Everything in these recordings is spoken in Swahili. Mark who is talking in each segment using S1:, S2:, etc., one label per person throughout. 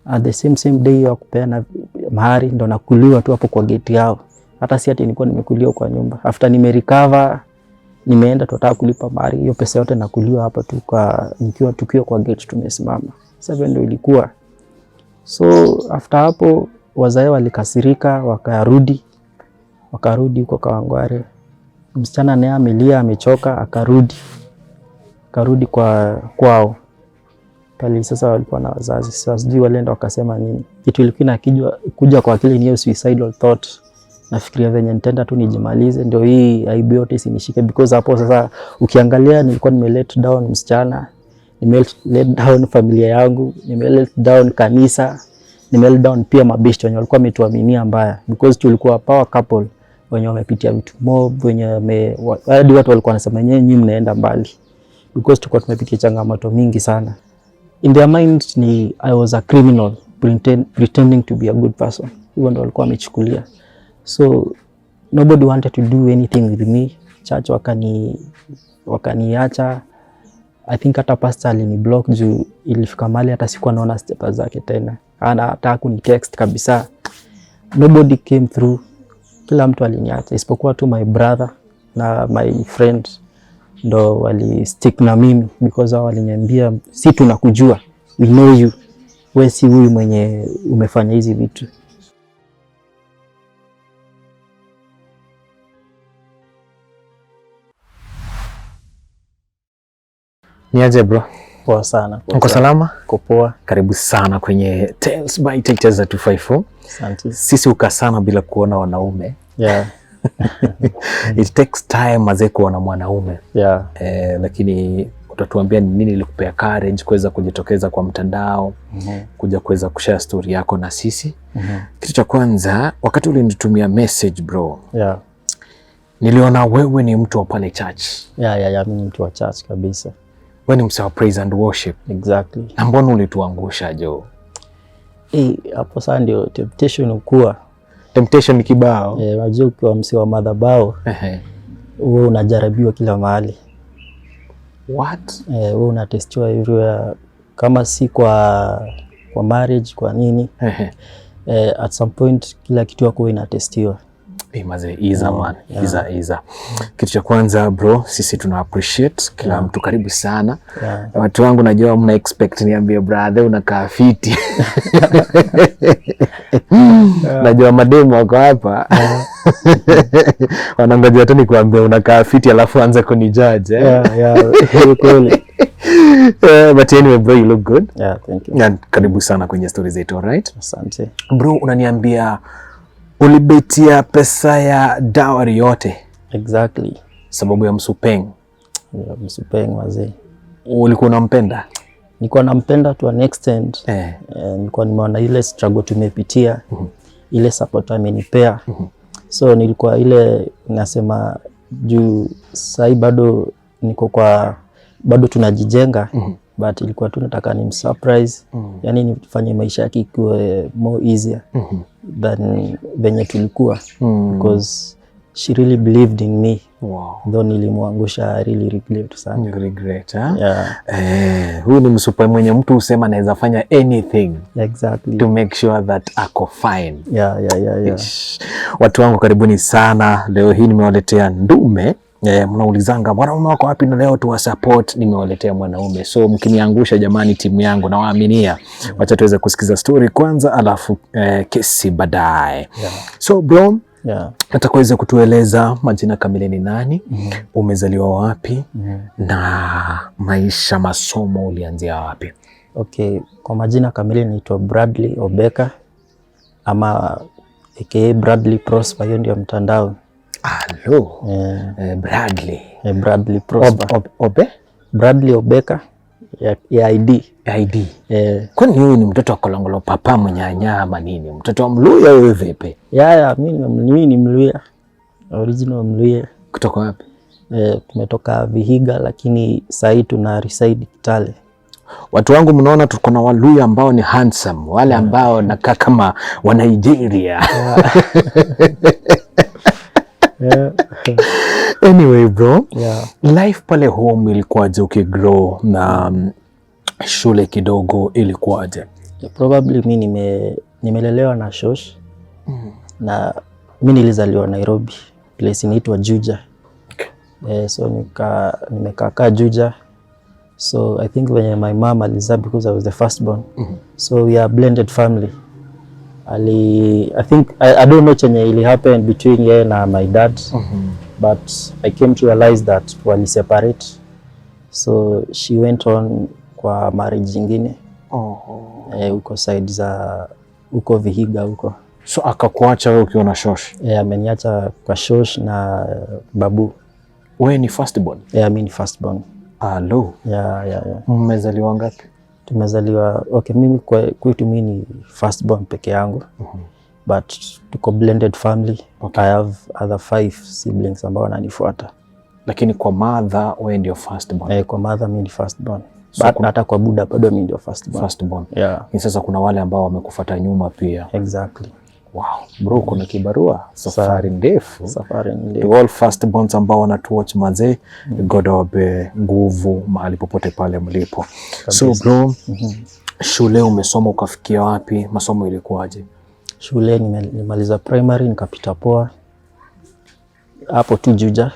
S1: At the same day ya kupeana mahari ndo nakuliwa tu hapo kwa gate yao. Hata si ati nilikuwa nimekuliwa kwa nyumba. After nimerecover, nimeenda tutaka kulipa mahari, hiyo pesa yote nakuliwa hapa tu kwa tukiwa kwa gate tumesimama. 7 ndo ilikuwa. So after hapo wazae walikasirika, wakarudi huko Kawangware. Msichana naye amelia, amechoka, akarudi kwao. Pale sasa walikuwa na wazazi. Sasa sijui walienda wakasema nini. Kitu ilikuwa kuja kwa akili ni suicidal thought. Nafikiria venye nitaenda tu nijimalize ndio hii aibu yote isinishike, because hapo sasa ukiangalia nilikuwa let down msichana, let down familia yangu, let down kanisa, let down pia mabeshte wenye walikuwa wametuaminia mbaya, because tulikuwa power couple wenye wamepitia vitu mob, wenye hadi watu walikuwa wanasema nyinyi mnaenda mbali, because tulikuwa tumepitia changamoto mingi sana. In their mind ni I was a criminal pretending to be a good person. Hivyo ndio walikuwa wamechukulia. So nobody wanted to do anything with me. Church wakaniacha. I think hata pastor alini block juu ilifika mahali hata sikuwa naona status zake tena. Hata kuni text kabisa. Nobody came through. Kila mtu aliniacha isipokuwa tu my brother na my friend ndo wali stick na mimi, because hao waliniambia si tunakujua, we know you, wewe si huyu mwenye umefanya hizi vitu.
S2: Niaje bro?
S1: Poa sana.
S2: Uko salama?
S1: Uko poa.
S2: Karibu sana kwenye Tales by Titans 254.
S1: Asante.
S2: Sisi uka sana bila kuona wanaume.
S1: Yeah.
S2: It takes time mazee kuona mwanaume.
S1: Yeah.
S2: Lakini utatuambia ni nini ilikupea courage kuweza kujitokeza kwa mtandao, kuja kuweza kushare story yako na sisi. Kitu cha kwanza, wakati ulinitumia message bro.
S1: Yeah.
S2: Niliona wewe ni mtu wa pale church.
S1: Yeah, mimi ni mtu wa church kabisa.
S2: Wewe ni mtu wa praise and worship.
S1: Exactly.
S2: Na mbona ulituangusha jo?
S1: Hapo sasa ndio temptation ukua.
S2: Temptation ni kibao.
S1: Unajua ukiwa msee wa madhabahu, wewe unajaribiwa kila mahali.
S2: What?
S1: Wewe unatestiwa everywhere, kama si kwa marriage, kwa nini? At some point kila kitu yako inatestiwa.
S2: Maze iza man, iza. Kitu cha kwanza bro, sisi tuna appreciate kila mtu, karibu sana. Watu wangu najua mna expect niambie brother unakaa fiti. Najua mademu wako hapa. Wanangoja tu nikuambia unakaa fiti alafu anza kunijudge.
S1: Kweli.
S2: But anyway bro, you look good.
S1: Yeah, thank you.
S2: Na karibu sana kwenye story zetu, alright?
S1: Asante.
S2: Bro, unaniambia ulibetia pesa ya dowry yote?
S1: Exactly.
S2: Sababu ya Msupeng?
S1: Yeah, Msupeng wazee.
S2: Ulikuwa unampenda?
S1: Nilikuwa nampenda to an extent. Nilikuwa nimeona ile struggle tumepitia, ile support amenipea. So nilikuwa ile nasema juu sai bado niko bado tunajijenga, but ilikuwa tu nataka nimsurprise, yani nifanye maisha yake ikuwe more easier than venye tulikuwa, because she really believed in me.
S2: Wow.
S1: Though nilimwangusha, I really regret sana.
S2: You regret, huh?
S1: Yeah.
S2: Huyu ni msupa mwenye mtu usema anaweza fanya anything.
S1: Exactly.
S2: To make sure that ako fine.
S1: Yeah.
S2: Watu wangu karibuni sana. Leo hii nimewaletea ndume. Mnaulizanga mwanaume wako wapi, na leo tuwa support nimewaletea mwanaume. So mkiniangusha jamani, timu yangu na waaminia. Wacha tuweze kusikiza story kwanza alafu kesi baadaye. So bro, nataka kutueleza majina kamili ni nani, umezaliwa wapi, na maisha masomo ulianzia wapi?
S1: Okay, kwa majina kamili naitwa Bradley Obeka ama aka Bradley Prosper, hiyo ndio mtandao.
S2: Hello. Bradley.
S1: Bradley Prosper. Bradley Obeka ya ID.
S2: Kwani huyu ni mtoto wa Kolongolo papa mwenye anyama nini? Mtoto wa Mluya wewe vipi?
S1: Mimi ni Mluya. Original Mluya.
S2: Kutoka wapi?
S1: Tumetoka Vihiga lakini sasa tuna reside Kitale.
S2: Watu wangu mnaona tuko na Waluya ambao ni handsome, wale ambao nakaa kama wa Nigeria. Anyway bro, life pale home ilikuwaje ukigrow na shule kidogo ilikuwaje?
S1: Probably mi nimelelewa na shosh. Na mi nilizaliwa Nairobi, place inaitwa Juja. So nimekaa Juja. So I think when my mom alizaa, because I was the firstborn. So we are blended family. I think I don't know chenye ili happen between yeye na my dad. But I came to realize that wali separate. So she went on kwa marriage nyingine. Uko side za uko Vihiga huko.
S2: So akakuacha wewe ukiwa na shosh?
S1: Ameniacha kwa shosh na babu.
S2: Wewe ni firstborn?
S1: Mimi ni firstborn.
S2: Hello.
S1: Yeah.
S2: Mmezaliwa ngapi?
S1: Tumezaliwa, mimi kwetu mimi ni firstborn peke yangu. But tuko blended family. I have other 5 siblings ambao wananifuata.
S2: Lakini kwa mother wewe ndio firstborn?
S1: Kwa mother mimi ni firstborn. But hata kwa buda bado mimi ndio firstborn. Yeah.
S2: Ni sasa kuna wale ambao wamekufuata nyuma pia.
S1: Exactly.
S2: Wow, bro, kuna kibarua. Safari ndefu.
S1: To
S2: all firstborns ambao wanatuwatch mazee, God awape nguvu mahali popote pale mlipo. So bro, shule umesoma ukafikia wapi? Masomo ilikuwaje?
S1: Shule nimaliza primary nikapita poa. Hapo tu Juja.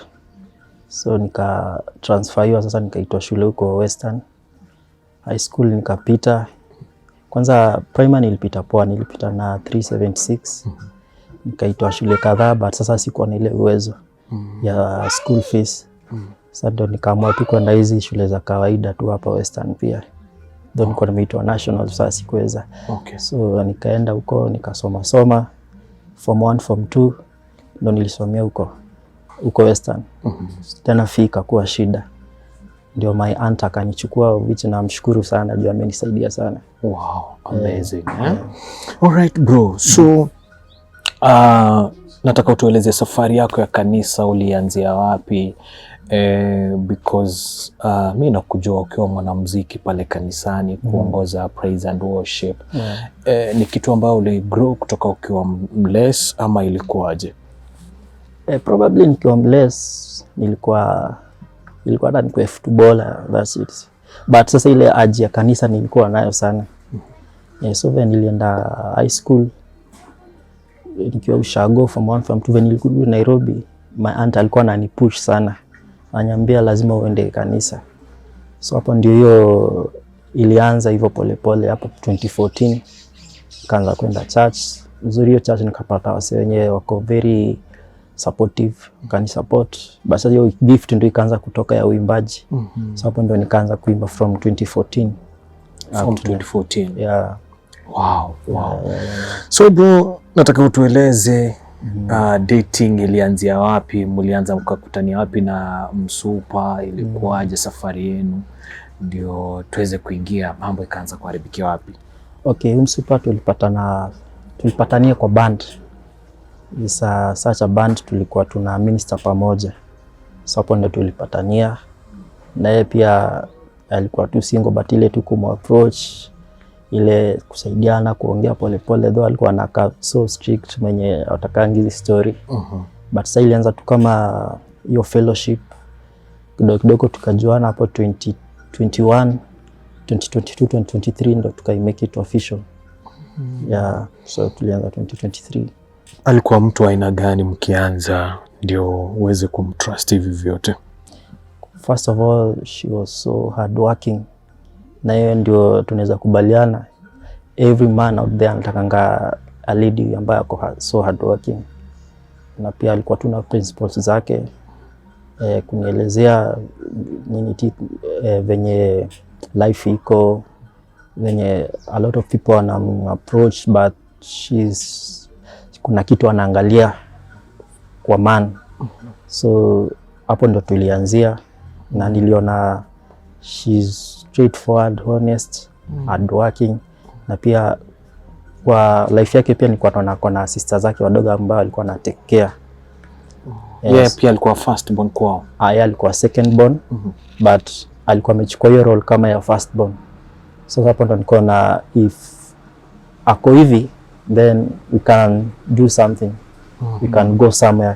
S1: So nika transferiwa sasa nikaitwa shule huko Western. High school nikapita. Kwanza primary nilipita poa, nilipita na 376. Nikaitwa shule kadhaa, but sasa sikuwa na ile uwezo ya school fees. Sasa ndo nikaamua tu kwenda hizi shule za kawaida tu hapa Western pia. Ndo nilikuwa nimeitwa national, sasa sikuweza. So nikaenda huko nikasoma form 1 form 2 ndo nilisomea huko Western. Tena fee ikakuwa shida. Ndio my aunt akanichukua, which namshukuru sana, juu amenisaidia sana.
S2: Wow, amazing. Alright bro, so nataka utueleze safari yako ya kanisa, ulianzia wapi? Because mimi nakujua ukiwa mwanamuziki pale kanisani kuongoza praise and worship. Ni kitu ambao uligrow kutoka ukiwa mless ama ilikuwaje?
S1: Probably nikiwa mless nilikuwa hata nikuwa footballer, that's it. But sasa ile aji ya kanisa nilikuwa nayo sana. So when nilienda high school, nikiwa Ushago form 1 form 2, when nilikuwa Nairobi, my aunt alikuwa ananipush sana. Ananiambia lazima uende kanisa. So hapo ndio hiyo ilianza hivyo polepole. Hapo 2014 kaanza kwenda church. Uzuri hiyo church nikapata wase wenyewe wako very supportive, kani support. Basi hiyo gift ndio ikaanza kutoka ya uimbaji. So hapo ndio nikaanza kuimba from 2014.
S2: From 2014.
S1: Yeah.
S2: Wow. So bro, nataka utueleze dating ilianzia wapi? Mlianza mkakutania wapi na Msupa? Ilikuwaje safari yenu ndio tuweze kuingia, mambo ikaanza kuharibikia wapi?
S1: Msupa tulipatania kwa band. Such a band, tulikuwa tuna minister pamoja. So hapo ndio tulipatania. Na yeye pia alikuwa tu single, but ile tu approach, ile kusaidiana, kuongea polepole, though alikuwa anakaa so strict mwenye atakangi hizi story. But sasa ilianza tu kama hiyo fellowship. Kidogo tukajuana hapo 2021, 2022, 2023 ndo tukaimake it official. Yeah, so tulianza 2023.
S2: Alikuwa mtu aina gani mkianza ndio uweze kumtrust hivi vyote?
S1: First of all, she was so hardworking. Na hiyo ndio tunaweza kubaliana. Every man out there anatakanga a lady ambaye ako so hardworking. Na pia alikuwa tuna principles zake. Kunielezea nini venye life iko, venye a lot of people wana approach, but kuna kitu anaangalia kwa man. So hapo ndo tulianzia, na niliona she's straightforward, honest, hardworking. Na pia kwa life yake pia nilikuwa naona kuna sister zake wadogo ambao alikuwa na take care.
S2: Yes. Pia alikuwa first born kwao.
S1: Yeye alikuwa second born, but alikuwa amechukua hiyo role kama ya first born. So hapo ndo nilikuwa na if ako hivi, then we can do something. We can go somewhere.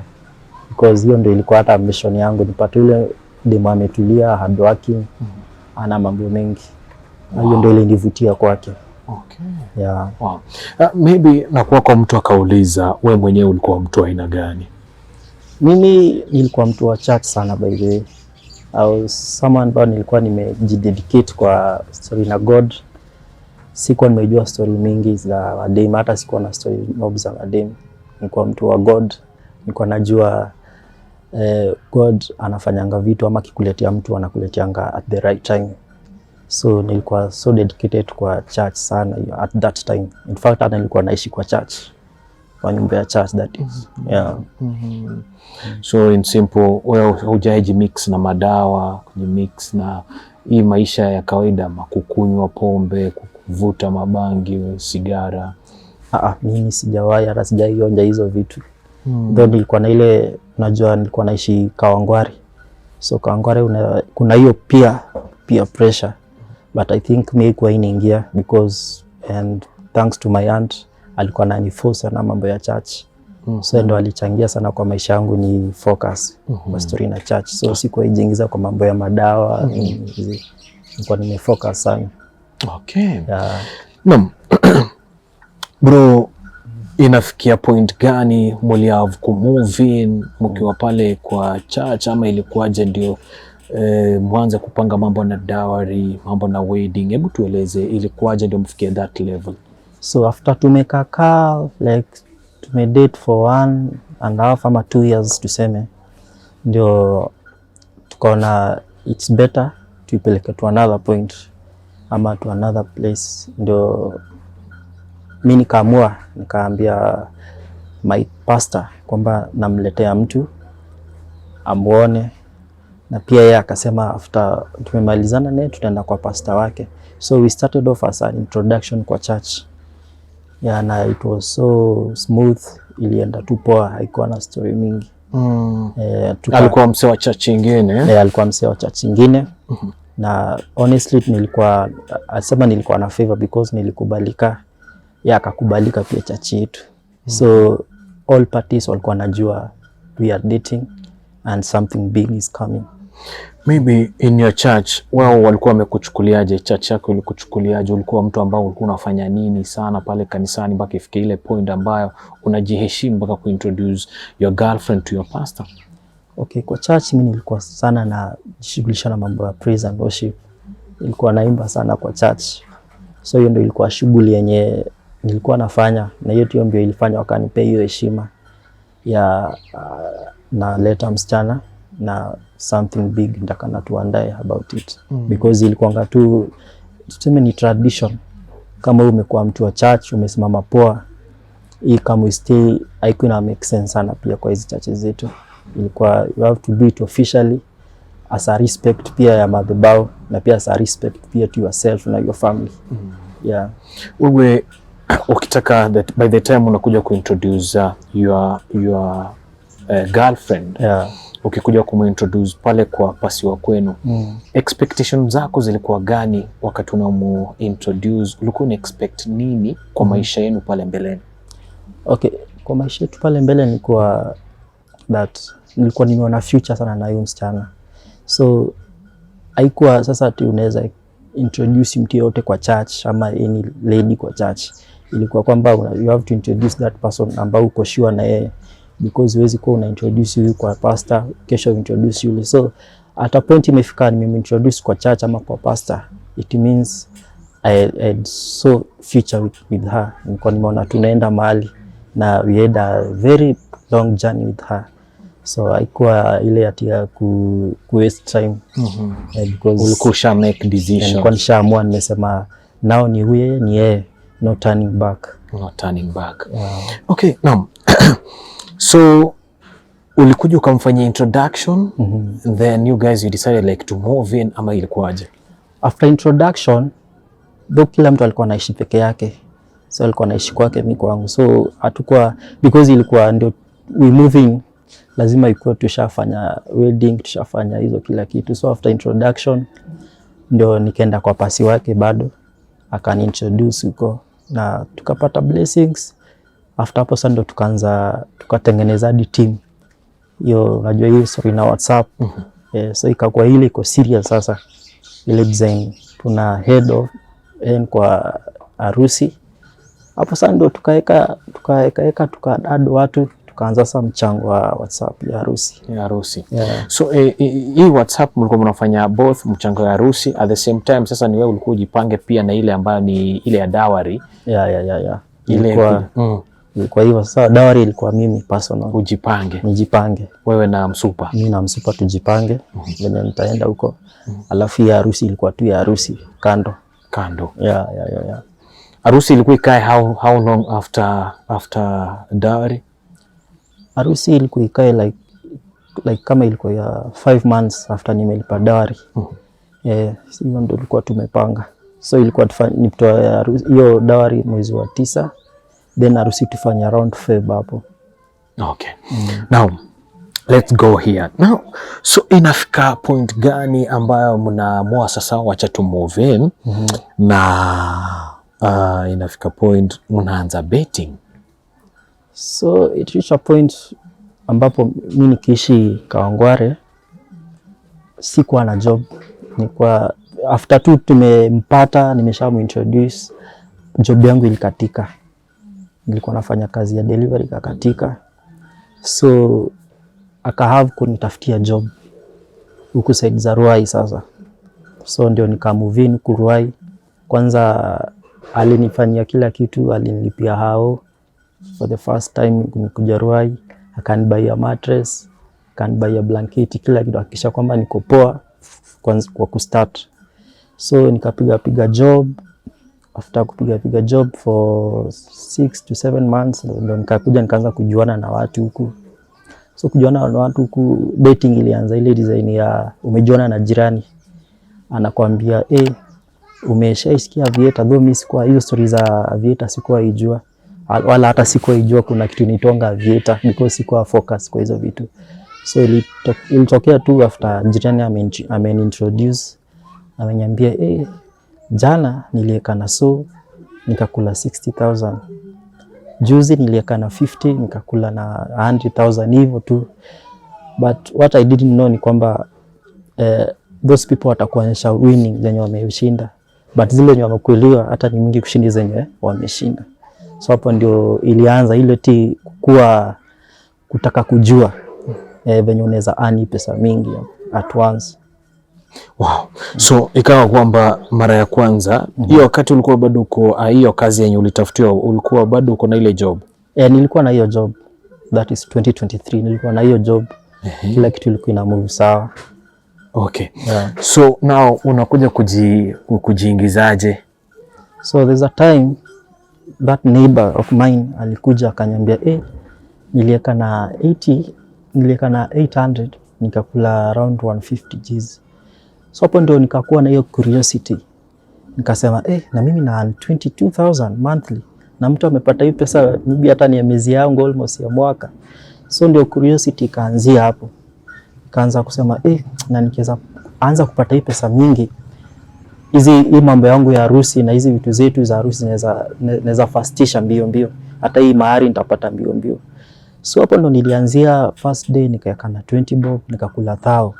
S1: Because hiyo ndio ilikuwa hata mission yangu, nipate yule demo ametulia, hardworking, ana mambo mengi. Hiyo ndio ilinivutia kwake.
S2: Okay.
S1: Yeah.
S2: Wow. Maybe nakuwa kwa mtu akauliza, we mwenyewe ulikuwa mtu aina gani?
S1: Mimi nilikuwa mtu wa church sana by the way. Au someone ambao nilikuwa nimejidedicate kwa story na God. Sikuwa nimejua story mingi za wadem, hata sikuwa na story mob za wadem. Nilikuwa mtu wa God. Nilikuwa najua God anafanyanga vitu ama kikuletea mtu anakuletianga at the right time. So nilikuwa so dedicated kwa church sana at that time. In fact hata nilikuwa naishi kwa church. Kwa nyumba ya church that is. Yeah.
S2: So in simple, wewe hujaji mix na madawa, kujimix na hii maisha ya kawaida, kukunywa pombe, kuvuta mabangi, sigara?
S1: Mimi sijawahi, hata sijaionja hizo vitu. Though nilikuwa na ile, unajua nilikuwa naishi Kawangware. So Kawangware kuna hiyo peer pressure. But I think mimi kwa inaingia because and thanks to my aunt alikuwa ananiforce na mambo ya church. So ndo alichangia sana kwa maisha yangu ni focus kwa story na church. So sikuwa ijiingiza kwa mambo ya madawa. Nilikuwa nimefocus sana.
S2: Okay.
S1: Yeah.
S2: Naam. Bro, inafikia point gani mliav kumove in mkiwa pale kwa church, ama ilikuwaje ndio mwanze kupanga mambo na dowry, mambo na wedding? Hebu tueleze ilikuwaje ndio mfikie that level?
S1: So after tumekaka like tumedate for 1.5 ama 2 years tuseme, ndio tukaona it's better tuipeleke to another point ama to another place. Ndio mimi nikaambia my pastor kwamba namletea mtu amuone, na pia yeye akasema after tumemalizana naye tutaenda kwa pastor wake. So we started off as an introduction kwa church. Yeah, na it was so smooth, ilienda tu poa, haikuwa na story mingi.
S2: Alikuwa msee wa church nyingine?
S1: Alikuwa msee wa church nyingine. Na honestly nilikuwa na favor because nilikubalika. Akakubalika pia church yetu. So all parties walikuwa najua we are dating and something big is coming.
S2: Maybe in your church, wao walikuwa wamekuchukuliaje? Church yako ilikuchukuliaje? Ulikuwa mtu ambao ulikuwa unafanya nini sana pale kanisani mpaka ifike ile point ambayo unajiheshimu mpaka kuintroduce your girlfriend to your pastor?
S1: Okay, kwa church mimi nilikuwa sana na jishughulisha na mambo ya praise and worship. Nilikuwa naimba sana kwa church. So hiyo ndio ilikuwa shughuli yenye nilikuwa nafanya, na hiyo ndio ilifanya wakanipea hiyo heshima ya na leta msichana na something big nitakana tuandae about it. Because ilikuwa tu tuseme ni tradition. Kama umekuwa mtu wa church umesimama poa, hii kama we stay haikuwa make sense sana pia kwa hizi churches zetu. Ilikuwa you have to do it officially as a respect pia ya madhabahu, na pia as a respect pia to yourself na your family. Yeah.
S2: Wewe ukitaka that by the time unakuja kuintroduce your girlfriend, ukikuja kumintroduce pale kwa pasi wa kwenu, expectations zako zilikuwa gani wakati unamuintroduce? Ulikuwa una expect nini kwa maisha yenu pale mbeleni?
S1: Okay, kwa maisha yetu pale mbele nilikuwa nimeona future sana na huyo msichana. So haikuwa sasa ati unaweza introduce mtu yote kwa church ama any lady kwa church. Ilikuwa kwamba you have to introduce that person ambao uko sure na yeye, because huwezi kuwa una introduce huyu kwa pastor kesho introduce yule. So at a point imefika nimeintroduce kwa church ama kwa pastor, it means I so future with her. Nilikuwa nimeona tunaenda mahali na we had a very long journey with her. So haikuwa ile ati ya ku waste time. Because
S2: ulikuwa usha make decision.
S1: Nilikuwa nishaamua, nimesema now ni huye ni yeye, no turning back.
S2: No turning back. Okay, now so ulikuja ukamfanyia introduction, then you guys you decided like to move in, ama ilikuwaje?
S1: After introduction, though kila mtu alikuwa anaishi peke yake. So alikuwa anaishi kwake, mimi kwangu. So hatakuwa, because ilikuwa ndio we moving, lazima ikuwe tushafanya wedding, tushafanya hizo kila kitu. So after introduction ndio nikaenda kwa pasi wake, bado akani introduce huko na tukapata blessings. After hapo sasa ndo tukatengeneza hadi team. Hiyo unajua hiyo story na WhatsApp. So ikakuwa ile iko serious sasa. Ile design tuna head of kwa harusi. Hapo sasa ndio tukaeka tukaadd watu, tukaanza sasa mchango wa WhatsApp ya harusi.
S2: Ya harusi.
S1: Yeah.
S2: So hii WhatsApp mlikuwa mnafanya both mchango ya harusi at the same time, sasa ni wewe ulikuwa ujipange pia na ile ambayo ni ile ya dowry.
S1: Yeah.
S2: Ile
S1: ilikuwa hivyo sasa, dowry ilikuwa mimi personal. Nijipange.
S2: Wewe na Msupa.
S1: Mimi na Msupa tujipange venye nitaenda huko. Alafu ya harusi ilikuwa tu ya harusi kando. Yeah.
S2: Harusi ilikuwa ikae how long after dowry?
S1: Harusi ilikuwa ikae like kama ilikuwa ya 5 months after nimelipa dowry. Hivyo ndio tulikuwa tumepanga. So ilikuwa nitoa hiyo dowry mwezi wa 9, then harusi tufanye around Feb hapo.
S2: Okay. Now let's go here. Now, so inafika point gani ambayo mnaamua sasa wacha tu move in na inafika point mnaanza betting?
S1: So it reached a point ambapo mimi nikiishi Kawangware sikuwa na job. Nilikuwa after tu tumempata, nimeshamuintroduce, job yangu ilikatika. Nilikuwa nafanya kazi ya delivery kakatika. So akahave kunitafutia job huku side za Ruai sasa. So ndio nikamove in Ruai. Kwanza alinifanyia kila kitu, alinilipia hao for the first time kuja Ruai, akanibuy mattress, akanibuy blanketi, kila kitu, akisha kwamba niko poa kwanza kwa kustart. So nikapiga job. After kupiga job for 6 to 7 months ndio nikaanza kujuana na watu huku. So kujuana na watu huku, dating ilianza ile design ya umejuana na jirani, anakuambia umeshaisikia Aviator, though mimi sikuwa hiyo story za Aviator sikuwa ijua, wala hata sikuwa ijua kuna kitu inaitwa Aviator because sikuwa focus kwa hizo vitu. So ilitokea tu after jirani ameniintroduce, ameniambia jana nilieka na nikakula 60,000. Juzi nilieka na 50 nikakula na 100,000, hivyo tu. But what I didn't know ni kwamba those people watakuonyesha winning zenye wameshinda, but zile zenye wamekuliwa hata ni mingi kushindi zenye wameshinda. So hapo ndio ilianza ile kutaka kujua venye unaweza earn pesa mingi at once.
S2: Wow. So ikawa kwamba mara ya kwanza hiyo wakati ulikuwa bado uko hiyo kazi yenye ulitafutiwa, ulikuwa bado uko na ile job?
S1: Nilikuwa na hiyo job, that is 2023 nilikuwa na hiyo job. Kila kitu ilikuwa ina move sawa.
S2: Okay. Yeah. So now unakuja kujiingizaje?
S1: So there's a time that neighbor of mine alikuja akaniambia nilieka na 800 nikakula around 150 Gs. So hapo ndio nikakuwa na hiyo curiosity. Nikasema na mimi na 22,000 monthly na mtu amepata hiyo pesa nibi hata ni miezi yangu almost ya mwaka. So ndio curiosity ikaanzia hapo. Kaanza kusema na nikiweza anza kupata hii pesa mingi, hii mambo yangu ya harusi na hizi vitu zetu za harusi naweza fastisha mbio. Hata hii mahari nitapata mbio. So hapo ndo nilianzia. First day nikaeka na 20 bob nikakula 1,000.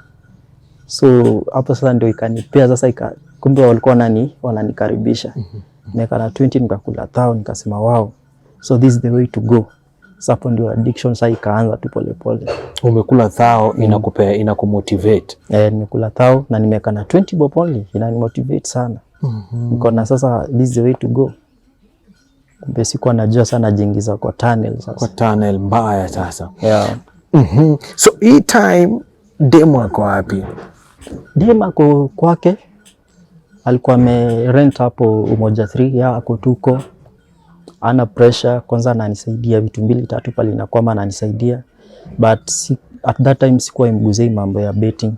S1: So hapo sasa ndio ikanipea sasa kumbe walikuwa wananikaribisha. Nikaeka na 20 nikakula 1,000, nikasema wow, so this is the way to go. Sasa hapo ndio addiction sasa ikaanza tu pole.
S2: Umekula 1,000 inakumotivate?
S1: Nimekula 1,000 na nimeeka na 20 bob only, inanimotivate sana. Niko na sasa this is the way to go. Kumbe sikuwa najua sana jingiza kwa tunnel sasa.
S2: Kwa tunnel mbaya sasa.
S1: Yeah.
S2: So hii time demo ako wapi?
S1: Demo ako kwake. Alikuwa rent hapo Umoja 3, ya ako tuko. Ana pressure, kwanza ananisaidia vitu 2-3 pale inakwama ananisaidia. But at that time sikuwa imguzei mambo ya betting.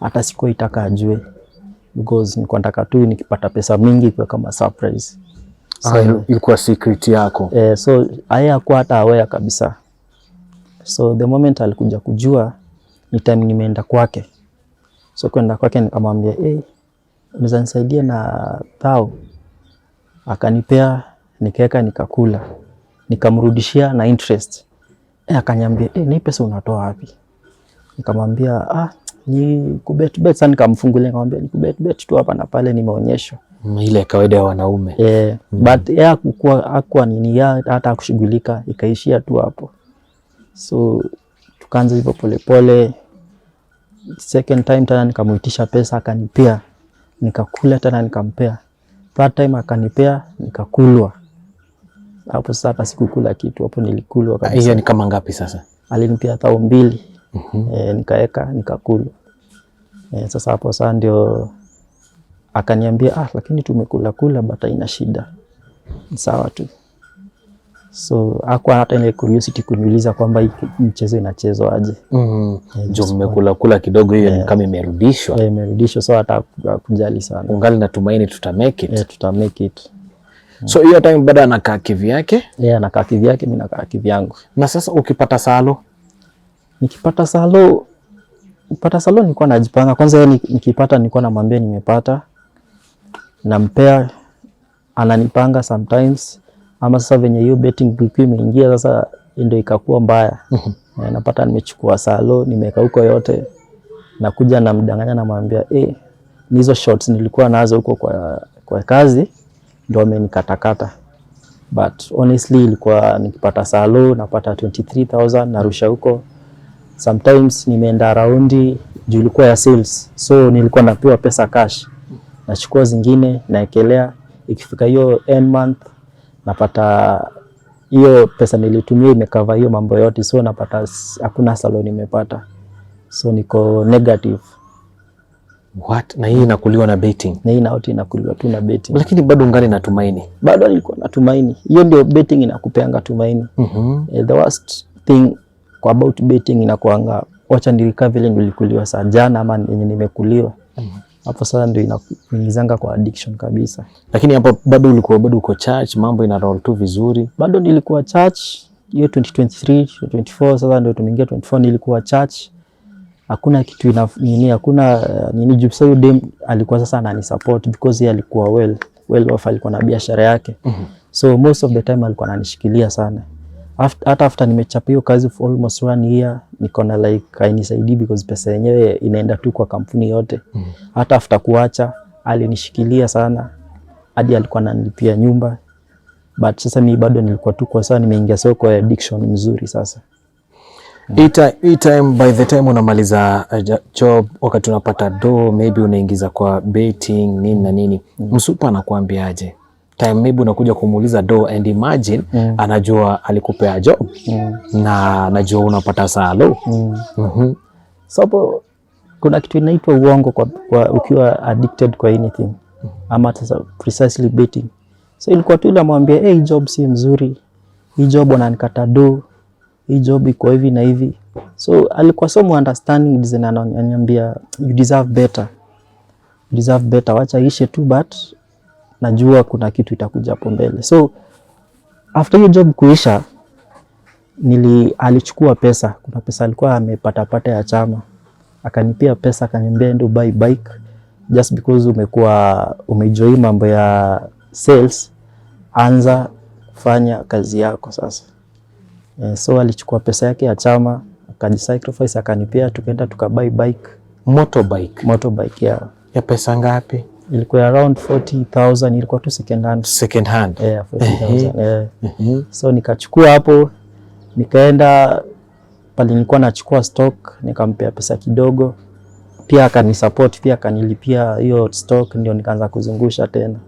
S1: Hata sikuwa itaka ajue. Because nilikuwa nataka tu nikipata pesa mingi kwa kama surprise.
S2: So ilikuwa secret yako?
S1: So hayakuwa hata aware kabisa. So the moment alikuja kujua ni time nimeenda kwake. So kwenda kwake nikamwambia unaweza nisaidia na 1,000? Akanipea, nikaeka nikakula. Nikamrudishia na interest. Akaniambia ni pesa unatoa wapi? Nikamwambia ni kubet. Sasa nikamfungulia nikamwambia ni kubet tu hapa na pale nimeonyeshwa.
S2: Ile kawaida ya wanaume.
S1: But yeye hakuwa nini, hata kushughulika, ikaishia tu hapo. So tukaanza hivyo polepole. Second time tena nikamuitisha pesa, akanipea, nikakula tena nikampea. Third time akanipea, nikakulwa. Hapo sasa hata sikukula kitu, hapo nilikulwa kabisa.
S2: Hiyo ni kama ngapi sasa?
S1: Alinipea 2,000. Nikaeka, nikakulwa. Sasa hapo sasa ndio akaniambia, lakini tumekula but haina shida, sawa tu. So hakuwa hata ile curiosity kuniuliza kwamba hii mchezo inachezwa aje.
S2: Jo, mmekula kidogo, hiyo ni kama imerudishwa.
S1: Imerudishwa, so hata kujali sana.
S2: Ungali natumaini tuta make it.
S1: Tuta make it.
S2: So hiyo time bado anakaa kivyake?
S1: Anakaa kivyake, mimi nakaa kivyangu.
S2: Na sasa ukipata salo?
S1: Nikipata salo nilikuwa najipanga. Kwanza yeye nikipata nilikuwa namwambia nimepata, nampea, ananipanga sometimes. Ama sasa venye hiyo betting ilikuwa imeingia sasa ndio ikakuwa mbaya. Napata nimechukua salo, nimeweka huko yote, nakuja namdanganya, namwambia hizo shots nilikuwa nazo huko kwa kazi ndio amenikatakata. But honestly ilikuwa nikipata salo napata 23,000, narusha huko. Sometimes nimeenda raundi juu ilikuwa ya sales, so nilikuwa napewa pesa cash, nachukua zingine naekelea. Ikifika hiyo end month napata hiyo pesa nilitumia imekava hiyo mambo yote, so napata hakuna salo nimepata, so niko negative.
S2: What? Na hii inakuliwa na betting?
S1: Na hii inakuliwa tu na betting.
S2: Lakini bado ungali natumaini?
S1: Bado nilikuwa natumaini. Hiyo ndio betting inakupeanga tumaini. The worst thing about betting inakuanga wacha nilikaa vile nilikuliwa saa jana ama yenye nimekuliwa. Hapo sasa ndio inaingizanga kwa addiction kabisa.
S2: Lakini hapo bado uko church, mambo ina roll tu vizuri?
S1: Bado nilikuwa church hiyo 2023, 24, sasa ndio tumeingia 24, nilikuwa church. Hakuna kitu hakuna nini juu sasa dem alikuwa sasa anani support because yeye alikuwa well off, alikuwa na biashara yake. So most of the time alikuwa ananishikilia sana. After nimechapa hiyo kazi for almost 1 year, niko na like hainisaidii because pesa yenyewe inaenda tu kwa kampuni yote. Hata after kuacha alinishikilia sana, hadi alikuwa ananilipia nyumba. But sasa mimi bado nilikuwa tu kwa sasa nimeingia soko ya addiction mzuri sasa.
S2: Hii time by the time unamaliza job, wakati unapata do, maybe unaingiza kwa betting nini na nini, msupa anakuambiaje? Time maybe unakuja kumuuliza do and imagine anajua alikupea job na anajua unapata salo.
S1: So kuna kitu inaitwa uongo kwa ukiwa addicted kwa anything, ama sasa precisely betting. So ilikuwa tu ile amwambia hii job si mzuri, hii job wananikata do, hii job iko hivi na hivi. So alikuwa so understanding, design ananiambia you deserve better, wacha ishe tu, but najua kuna kitu itakuja hapo mbele. So after hiyo job kuisha, alichukua pesa, kuna pesa alikuwa amepata ya chama, akanipia pesa, akaniambia ndio buy bike just because umejoin mambo ya sales, anza kufanya kazi yako sasa. So alichukua pesa yake ya chama, akajisacrifice, akanipia, tukaenda tukabuy bike. Motorbike
S2: ya pesa ngapi?
S1: Ilikuwa around 40,000, ilikuwa tu second hand. 40,000. So nikachukua hapo, nikaenda pale nilikuwa nachukua stock, nikampea pesa kidogo, pia akanisupport, pia akanilipia hiyo stock, ndio nikaanza kuzungusha tena.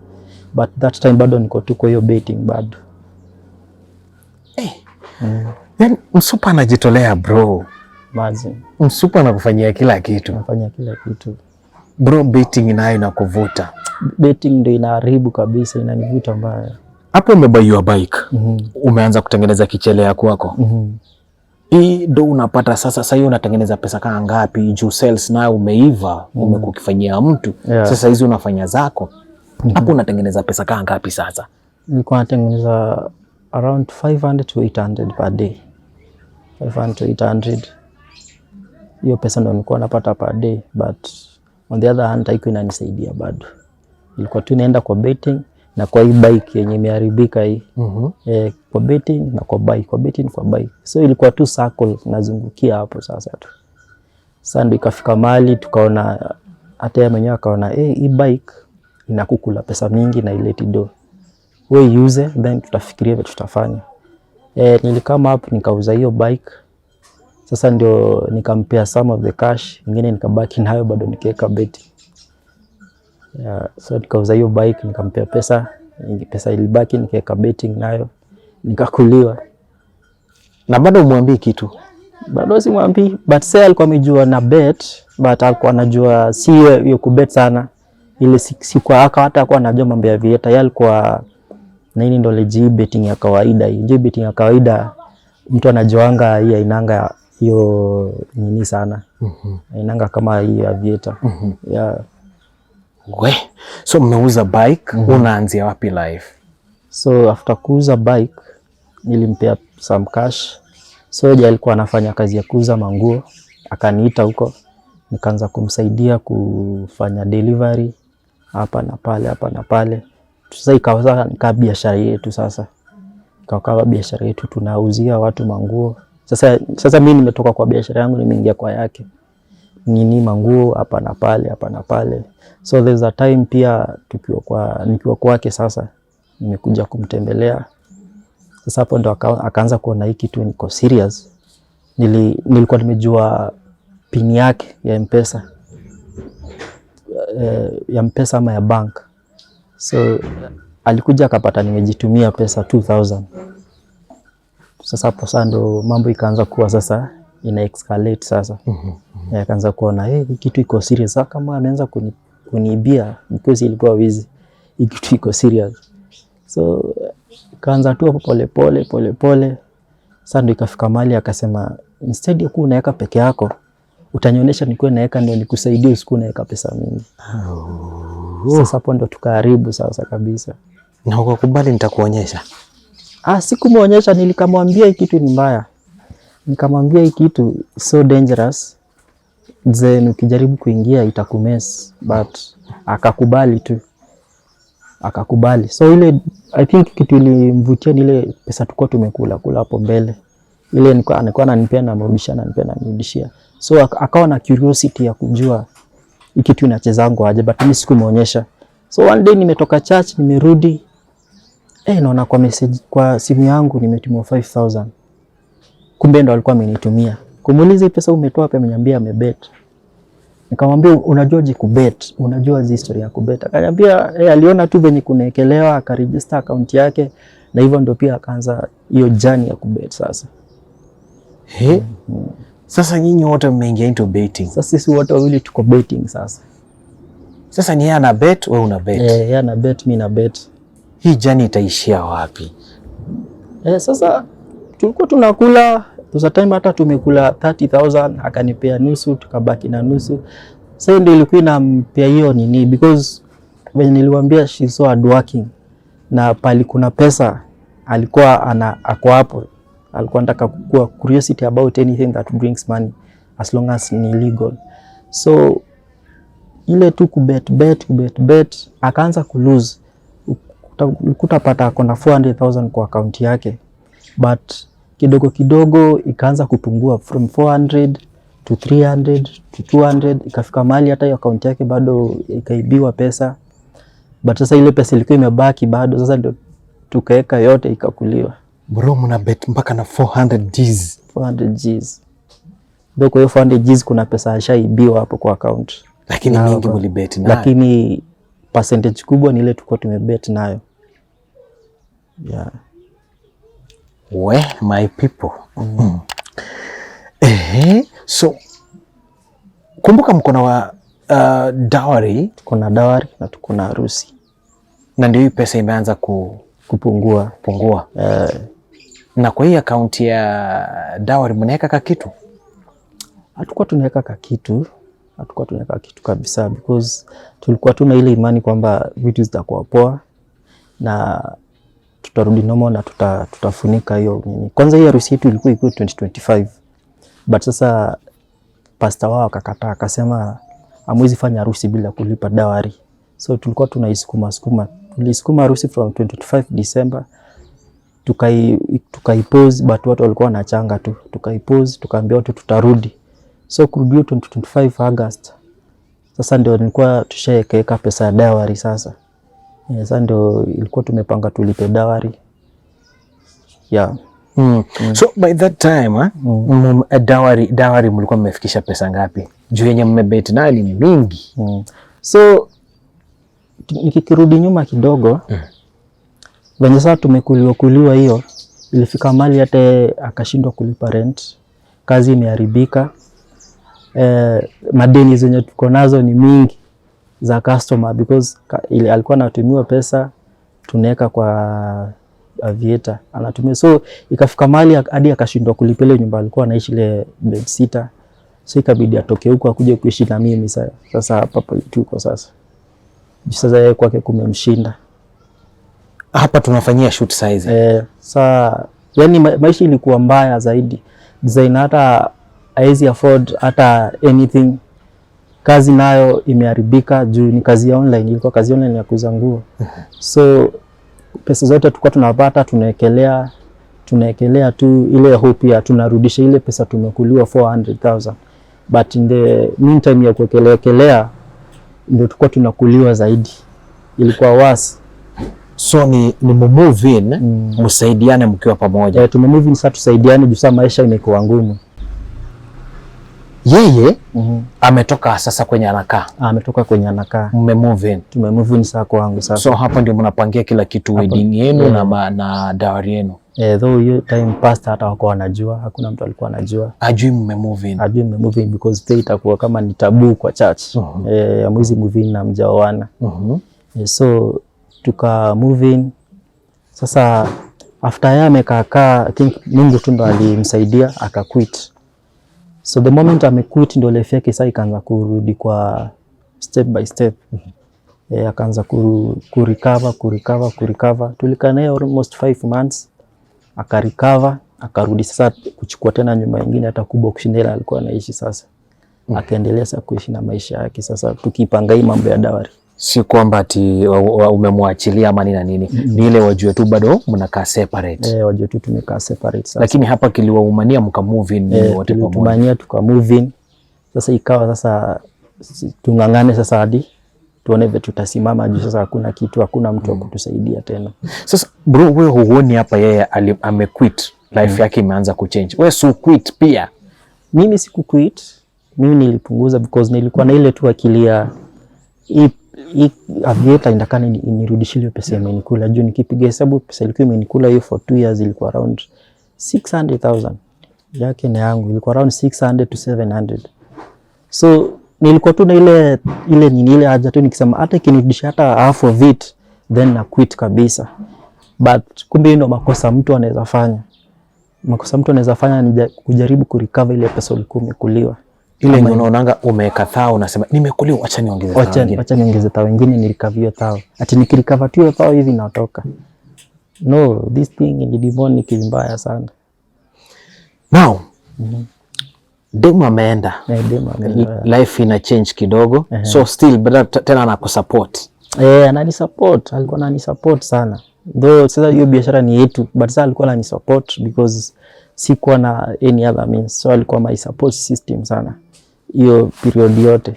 S1: But that time bado niko tu kwa hiyo betting bado.
S2: Then msupa anajitolea bro.
S1: Mazi.
S2: Msupa anakufanyia kila kitu.
S1: Anafanya kila kitu.
S2: Bro, betting inayo inakuvuta.
S1: Betting ndio inaharibu kabisa, inanivuta mbaya.
S2: Hapo umebuy your bike. Umeanza kutengeneza kichele kwako. Hii ndo unapata sasa hiyo unatengeneza pesa kama ngapi? Juu sales nayo umeiva, umekukifanyia mtu. Sasa hizi unafanya zako. Hapo unatengeneza pesa kama ngapi sasa?
S1: Nilikuwa natengeneza around 500 to 800 per day. 500 to 800. Hiyo pesa ndo nilikuwa napata per day, but on the other hand haiko inanisaidia bado. Ilikuwa tu naenda kwa betting na kwa hii bike yenye imeharibika hii. Kwa betting na kwa bike, kwa betting kwa bike. So ilikuwa tu circle nazungukia hapo sasa tu. Sasa ndio ikafika mahali tukaona, hata yeye mwenyewe akaona hii bike inakukula pesa mingi na ileti do. Wewe use then tutafikiria vile tutafanya. Nilikama hapo nikauza hiyo bike. Sasa ndio nikampea some of the cash, ingine nikabaki nayo bado nikaweka betting. So nikauza hiyo bike nikampea pesa ilibaki nikaweka betting nayo nikakuliwa.
S2: Na bado umwambii kitu?
S1: Bado simwambii, but say alikuwa amejua na bet, but alikuwa anajua si hiyo kubet sana. Ile si kwa hata kwa anajua mambo ya vieta. Yeye alikuwa na nini ndo leji betting ya kawaida. Hiyo betting ya kawaida mtu anajuanga hii inanga hiyo nini sana. Inanga kama hii ya vieta. Yeah.
S2: We, so mmeuza bike, unaanzia wapi life?
S1: So after kuuza bike nilimpea some cash. So yeye alikuwa anafanya kazi ya kuuza manguo, akaniita huko, nikaanza kumsaidia kufanya delivery hapa na pale. Sasa ikawa biashara yetu sasa. Ikawa biashara yetu, tunauzia watu manguo. Sasa mimi nimetoka kwa biashara yangu nimeingia kwa yake. Nini manguo hapa na pale. So there's a time pia nikiwa kwake sasa nimekuja kumtembelea. Sasa hapo ndo akaanza kuona hii kitu niko serious. Nilikuwa nimejua pin yake ya M-Pesa. Ya M-Pesa ama ya bank. So alikuja akapata nimejitumia pesa 2000. Sasa hapo sasa ndo mambo ikaanza kuwa sasa ina escalate sasa. Akaanza kuona hii kitu iko serious. Sasa kama ameanza kuniibia because ilikuwa wizi. Hii kitu iko serious. So kaanza tu pole. Sasa ndo ikafika mahali akasema instead ya kuwa unaweka peke yako utanionyesha nikuwe naweka ndio nikusaidie usiku naweka pesa mingi. Sasa hapo ndo tukaharibu sasa kabisa.
S2: Na ukakubali nitakuonyesha?
S1: Sikumuonyesha, nilikamwambia hii kitu ni mbaya. Nikamwambia hii kitu so dangerous. Then ukijaribu kuingia itakumess, but akakubali tu. Akakubali. So ile I think kitu ilimvutia ni ile pesa tulikuwa tumekula hapo mbele. Ile alikuwa ananipea na mrudishia. So akawa na curiosity ya kujua hii kitu inachezangu aje, but mimi sikumuonyesha. So one day nimetoka church nimerudi. Naona kwa message kwa simu yangu nimetumwa 5000. Kumbe ndo alikuwa amenitumia. Kumuuliza pesa umetoa wapi, ameniambia amebet. Nikamwambia unajuaje kubet? Unajua history ya kubet? Akaniambia aliona tu venye kunaekelewa akaregister account yake na hivyo ndo pia akaanza hiyo journey ya kubet sasa.
S2: Sasa nyinyi wote mmeingia into betting.
S1: Sasa sisi wote wawili tuko betting sasa.
S2: Sasa ni yeye ana bet, wewe una bet.
S1: Yeye ana bet, mimi na bet.
S2: Hii journey itaishia wapi?
S1: Sasa tulikuwa tunakula, tusa time hata tumekula 30,000, akanipea nusu, tukabaki na nusu. Sasa ndio ilikuwa inampea hiyo nini, because when niliwaambia she's so hardworking na pali kuna pesa alikuwa ako hapo, alikuwa anataka kukua curiosity about anything that brings money as long as ni legal. So ile tu kubet akaanza kulose. Utapata akona 400,000 kwa account yake, but kidogo ikaanza kupungua from 400 to 300 to 200, ikafika mahali hata hiyo account yake bado ikaibiwa pesa. But sasa ile pesa ilikuwa imebaki bado, sasa ndio tukaweka yote ikakuliwa.
S2: Bro, mna bet mpaka na 400 Gs. 400
S1: Gs. Ndio kwa hiyo 400 Gs kuna pesa ashaibiwa hapo kwa account.
S2: Lakini mingi mlibet nayo.
S1: Lakini percentage kubwa ni ile tulikuwa tumebet nayo. Yeah.
S2: My people. So kumbuka mko na dowry.
S1: Tuko na dowry na tuko na harusi.
S2: Na ndio hii pesa imeanza
S1: kupungua.
S2: Na kwa hii account ya dowry mnaweka kitu?
S1: Hatukuwa tunaweka kitu kabisa, because tulikuwa tuna ile imani kwamba vitu zitakuwa poa na tutarudi normal na tutafunika hiyo nini. Kwanza hii harusi yetu ilikuwa 2025, but sasa pastor wao akakataa, akasema hamwezi fanya harusi bila kulipa dowry. So tulikuwa tulisukuma harusi from 2025 December, tukaipose, but watu walikuwa wanachanga tu, tukaipose, tukaambia watu tutarudi. So kurudi 2025 August Sasa ndio nilikuwa tushaekeka pesa ya dowry sasa. Sasa ndio ilikuwa tumepanga tulipe dowry. Yeah.
S2: So by that time dowry mlikuwa mmefikisha pesa ngapi? Juu yenye mmebet nayo ni mingi.
S1: So nikikirudi nyuma kidogo, venye sasa tumekuliwa hiyo, ilifika mali hata akashindwa kulipa rent, kazi imeharibika, madeni zenye tuko nazo ni mingi za customer because alikuwa anatumiwa pesa tunaweka kwa Aviator anatumia, so ikafika mali hadi akashindwa kulipa ile nyumba alikuwa anaishi ile bed sitter, so ikabidi atoke huko akuje kuishi na mimi sasa hapa tuko sasa. Sasa yeye kwake kumemshinda.
S2: Hapa tunafanyia shoot size.
S1: Sasa yani maisha ilikuwa mbaya zaidi. Design hata haizi afford hata anything. Kazi nayo imeharibika juu ni kazi ya online, ilikuwa kazi online ya kuuza nguo. So pesa zote tulikuwa tunapata tunaekelea tu ile hope ya tunarudisha ile pesa tumekuliwa 400,000. But in the meantime ya kuekelea ndio tulikuwa tunakuliwa zaidi. Ilikuwa worse.
S2: So ni move in msaidiane mkiwa pamoja.
S1: Tumemove in sasa tusaidiane juu sasa maisha imekuwa ngumu.
S2: Yeye ametoka sasa kwenye anakaa.
S1: Ametoka kwenye anakaa.
S2: Mmemove in.
S1: Tumemove in sasa kwangu sasa.
S2: So hapa ndio mnapangia kila kitu, wedding yenu na dowry yenu.
S1: Though hiyo time past hata wako wanajua, hakuna mtu alikuwa anajua.
S2: Ajui mmemove in.
S1: Ajui mmemove in because pay itakuwa kama ni tabu kwa church. Amwezi move in na mjaoana. So tuka move in. Sasa after yeye amekaa, I think Mungu tu ndo alimsaidia akaquit. So the moment amequit ndio life yake sasa ikaanza kurudi kwa step by step. Akaanza kurecover. Tulikaa naye almost 5 months. Akarecover, akarudi sasa kuchukua tena nyumba nyingine hata kubwa kushinda ile alikuwa anaishi sasa. Akaendelea sasa kuishi na maisha yake sasa tukipanga hii mambo ya dowry.
S2: Si kwamba ati umemwachilia ama nini na nini. Ni ile wajue tu bado mnakaa separate.
S1: Wajue tu tumekaa separate sasa.
S2: Lakini hapa kiliwaumania mka move in wote pamoja.
S1: Tumania tuka move in. Sasa ikawa sasa tungangane sasa hadi tuone vipi tutasimama juu sasa hakuna kitu, hakuna mtu wa kutusaidia tena. Sasa
S2: bro, wewe huoni hapa yeye amequit, life yake imeanza kuchange. Wewe si quit pia?
S1: Mimi siku quit. Mimi nilipunguza because nilikuwa na ile tu akilia Aviator indakana nirudishie pesa imenikula juu nikipiga hesabu pesa ilikuwa imenikula hiyo for 2 years ilikuwa around 600,000 yake na yangu ilikuwa around 600 to 700. So nilikuwa tu na ile haja tu nikisema hata ikinirudisha hata half of it then na quit kabisa. But kumbe ndio makosa mtu anaweza fanya. Makosa mtu anaweza fanya ni kujaribu kurecover ile pesa ulikuwa umekuliwa.
S2: Ile unaonanga umekathaa unasema nimekuliwa, acha niongeze tao wengine.
S1: Acha niongeze tao wengine nirecover tao. Ati nikirecover tu tao hivi natoka. No, this thing ni demonic mbaya sana.
S2: Now, demu ameenda. Life ina change kidogo. So still but tena anakusupport.
S1: Ananisupport, alikuwa ananisupport sana. Though sasa hiyo biashara ni yetu, but sasa alikuwa ananisupport because sikuwa na any other means. So alikuwa my support system sana hiyo period yote.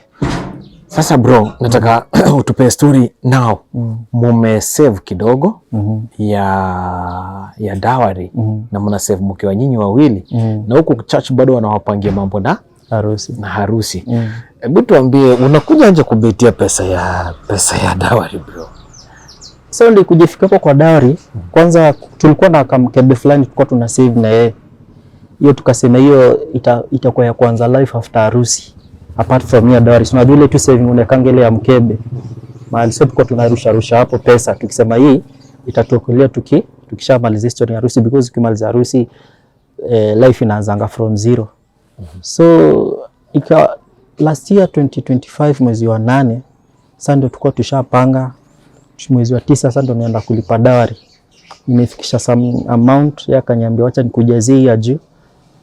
S2: Sasa bro, nataka utupe story now. Mume save kidogo ya dowry na mna save mkiwa nyinyi wawili na huko church bado wanawapangia mambo na harusi. Hebu tuambie unakuja nje kubetia pesa ya dowry bro?
S1: So ndio kujifika kwa dowry, kwanza tulikuwa na kamkebe fulani tulikuwa tuna save na yeye. Hiyo tukasema hiyo itakuwa ya kwanza life after harusi. Apart from your dowry, so unajua ile tu saving unekangele ya mkebe. Mahali sasa tulikuwa tunarusha hapo pesa tukisema hii itatuokolea tukishamaliza history ya harusi because ukimaliza harusi life inaanzanga from zero. So last year 2025 mwezi wa 8 sasa ndio tulikuwa tushapanga mwezi wa 9 sasa ndio naenda kulipa dowry. Nimefikisha some amount ya kaniambia acha nikujazie ya juu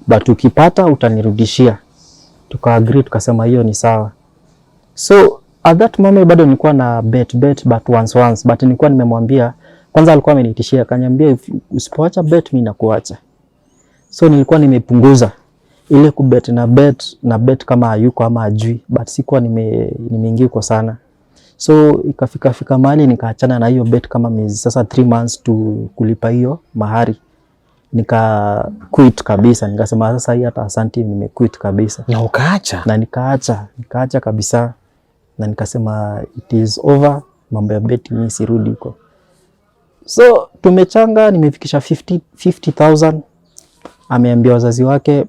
S1: but ukipata utanirudishia. Tuka-agree tukasema hiyo ni sawa. So at that moment bado nilikuwa na bet but once but nilikuwa nimemwambia kwanza, alikuwa amenitishia akaniambia usipoacha bet mimi nakuacha. So nilikuwa nimepunguza ile kubet na bet kama hayuko ama ajui, but sikuwa nimeingia kwa sana. So ikafika mahali nikaachana na hiyo bet kama miezi sasa 3 months to kulipa hiyo mahari. Nika quit kabisa, nikasema sasa hii hata asante, nime quit kabisa.
S2: Na ukaacha?
S1: Na nikaacha kabisa, na nikasema it is over, mambo ya bet mimi sirudi huko. So tumechanga, nimefikisha 50,000. Ameambia wazazi wake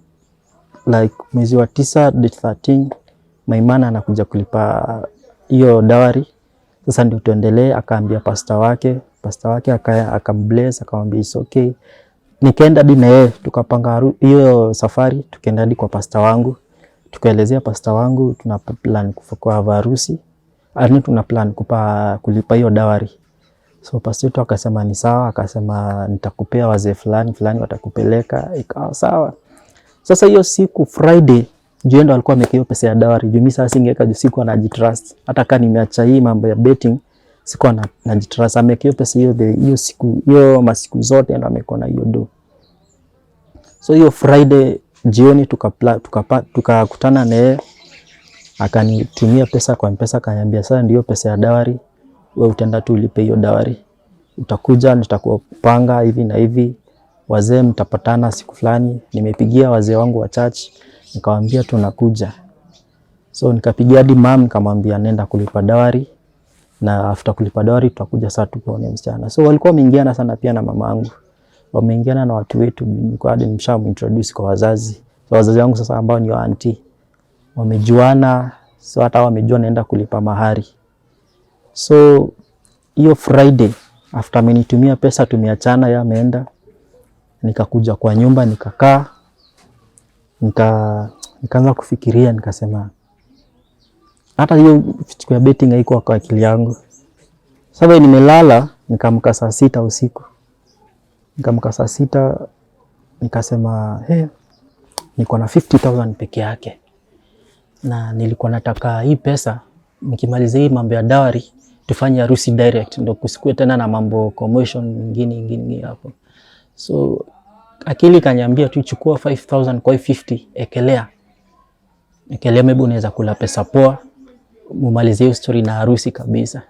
S1: like mwezi wa 9 date 13 Maimana anakuja kulipa hiyo dawari. Sasa ndio tuendelee. Akaambia pastor wake akambless, akamwambia it's okay. Nikaenda hadi na yeye tukapanga hiyo safari, tukaenda hadi kwa pastor wangu, tukaelezea pastor wangu tuna plan kwa harusi, tuna plan kulipa hiyo dawari. So pastor wetu akasema ni sawa, akasema nitakupea wazee fulani watakupeleka. Ikawa sawa. Sasa hiyo siku Friday ndo alikuwa amekeo pesa ya dawari. Juu mimi sasa singeweka juu siku anajitrust. Hata kama nimeacha hii mambo ya betting siku anajitrust. Amekeo pesa hiyo siku, hiyo masiku zote ndo amekona hiyo do. So hiyo Friday jioni tukakutana na yeye, akanitumia pesa kwa M-Pesa, akaniambia sasa ndio pesa ya dawari, wewe utaenda tu ulipe hiyo dawari. Utakuja nitakupanga hivi na hivi. Wazee mtapatana siku fulani. Nimepigia wazee wangu wa church, nikamwambia tunakuja. So nikapigia hadi mom, nikamwambia nenda kulipa dawari, na after kulipa dawari tutakuja saa tuone msichana. So walikuwa wameingiana sana pia na mama yangu. Wameingiana na watu wetu, nilikuwa hadi nimshamintroduce kwa wazazi. So wazazi wangu sasa ambao ni wa auntie wamejuana, so hata wamejua naenda kulipa mahari. So hiyo Friday after amenitumia pesa tumeachana, yeye ameenda, nikakuja kwa nyumba nikakaa, nikaanza kufikiria, nikasema hata hiyo siku ya betting haiko kwa akili yangu. Sasa nimelala, nikamka saa 6 usiku. Nikamka saa 6 nikasema niko na 50,000 peke yake. Na nilikuwa nataka hii pesa nikimaliza hii mambo ya dawari tufanye harusi direct, ndio kusikue tena na mambo commotion nyingine hapo. So akili kaniambia tu chukua 5,000 kwa 50, ekelea maybe unaweza kula pesa poa, mumalize hiyo story na harusi kabisa.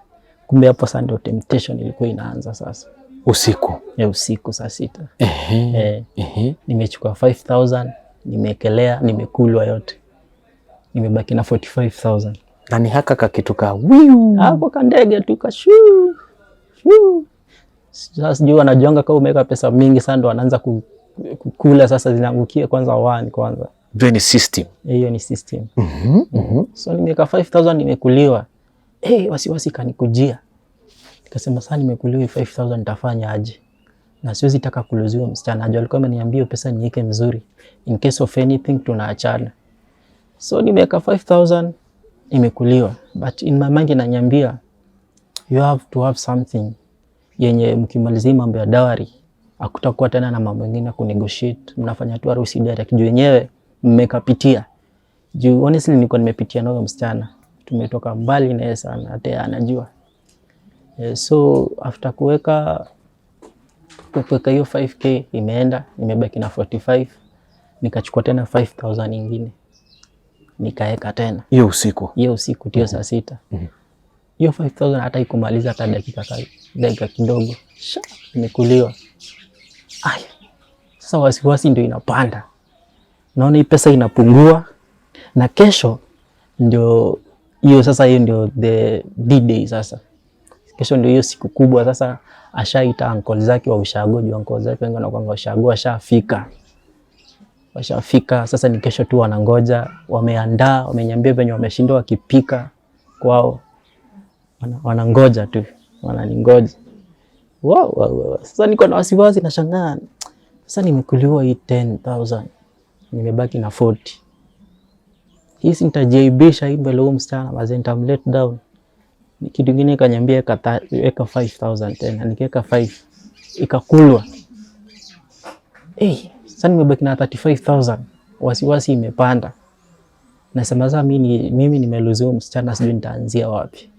S1: Kumbe hapo sasa ndio temptation ilikuwa inaanza sasa. Usiku saa 6. Nimechukua 5,000, nimeekelea, nimekulwa yote. Nimebaki na 45,000.
S2: Na ni haka kakituka wiu.
S1: Hapo kandege tu kashu. Sasa sijui anajonga kama umeweka pesa mingi sana ndo anaanza kukula sasa, zinaangukia kwanza 1 kwanza.
S2: Hiyo ni system.
S1: Hiyo ni system. So nimeweka 5,000 nimekuliwa. Wasiwasi kanikujia. Nikasema sasa nimekuliwa 5,000 nitafanya aje? Na siwezi taka kuluziwa msichana. Alikuwa ameniambia pesa niweke mzuri, in case of anything tunaachana. So nimeweka 5,000 imekuliwa, but in my mind inaniambia you have to have something yenye mkimalizia mambo ya dawari hakutakuwa tena na mambo mengine kunegotiate, mnafanya tu harusi direct juu wenyewe mmekapitia. Juu honestly nilikuwa nimepitia na huyo msichana, tumetoka mbali na yeye sana, hata anajua. So after kuweka hiyo 5k imeenda, nimebaki na 45, nikachukua tena 5,000 nyingine nikaeka tena
S2: hiyo usiku
S1: tio saa 6. Hiyo 5,000 hata ikumaliza hata dakika kidogo, nimekuliwa. Sasa wasiwasi ndio inapanda, naona hii pesa inapungua, na kesho ndio hiyo sasa, hiyo ndio the D-Day sasa. Kesho ndio hiyo siku kubwa sasa. Ashaita uncle zake wa ushago, juu uncle zake wengi wanakuanga ushago, washafika. Sasa ni kesho tu wanangoja, wameandaa, wamenyambia venye wameshindwa wakipika kwao, wanangoja tu, wananingoja. Sasa niko na wasiwasi, na shangaa sasa nimekuliwa hii 10,000, nimebaki na 40. Hii nitajaibisha hii mbele huo msichana, maze nitamlet down. Kitu kingine kanyambia weka 5,000 tena, nikiweka 5 ikakulwa. Sasa nimebaki na 35,000, wasiwasi imepanda. Nasema sasa mimi nimeluziwa msichana, sijui nitaanzia wapi.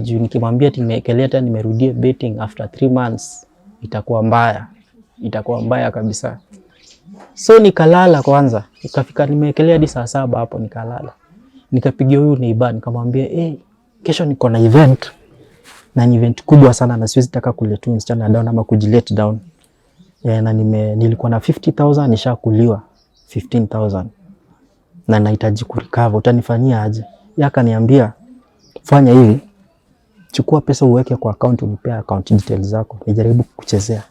S1: Juu nikimwambia nimeekelea tena nimerudie betting after 3 months itakuwa mbaya kabisa. So nikalala kwanza, ikafika nimeekelea hadi saa 7 hapo nikalala. Nikapigia huyu neighbor nikamwambia kesho niko na event. Na ni event kubwa sana na siwezi taka kuletu msichana down ama kujilet down. Na nilikuwa na 50,000 nishakuliwa 15,000. Na nahitaji kurecover, utanifanyia aje? Yeye akaniambia fanya hivi. Chukua pesa uweke kwa account, unipe account details zako. Nijaribu kukuchezea.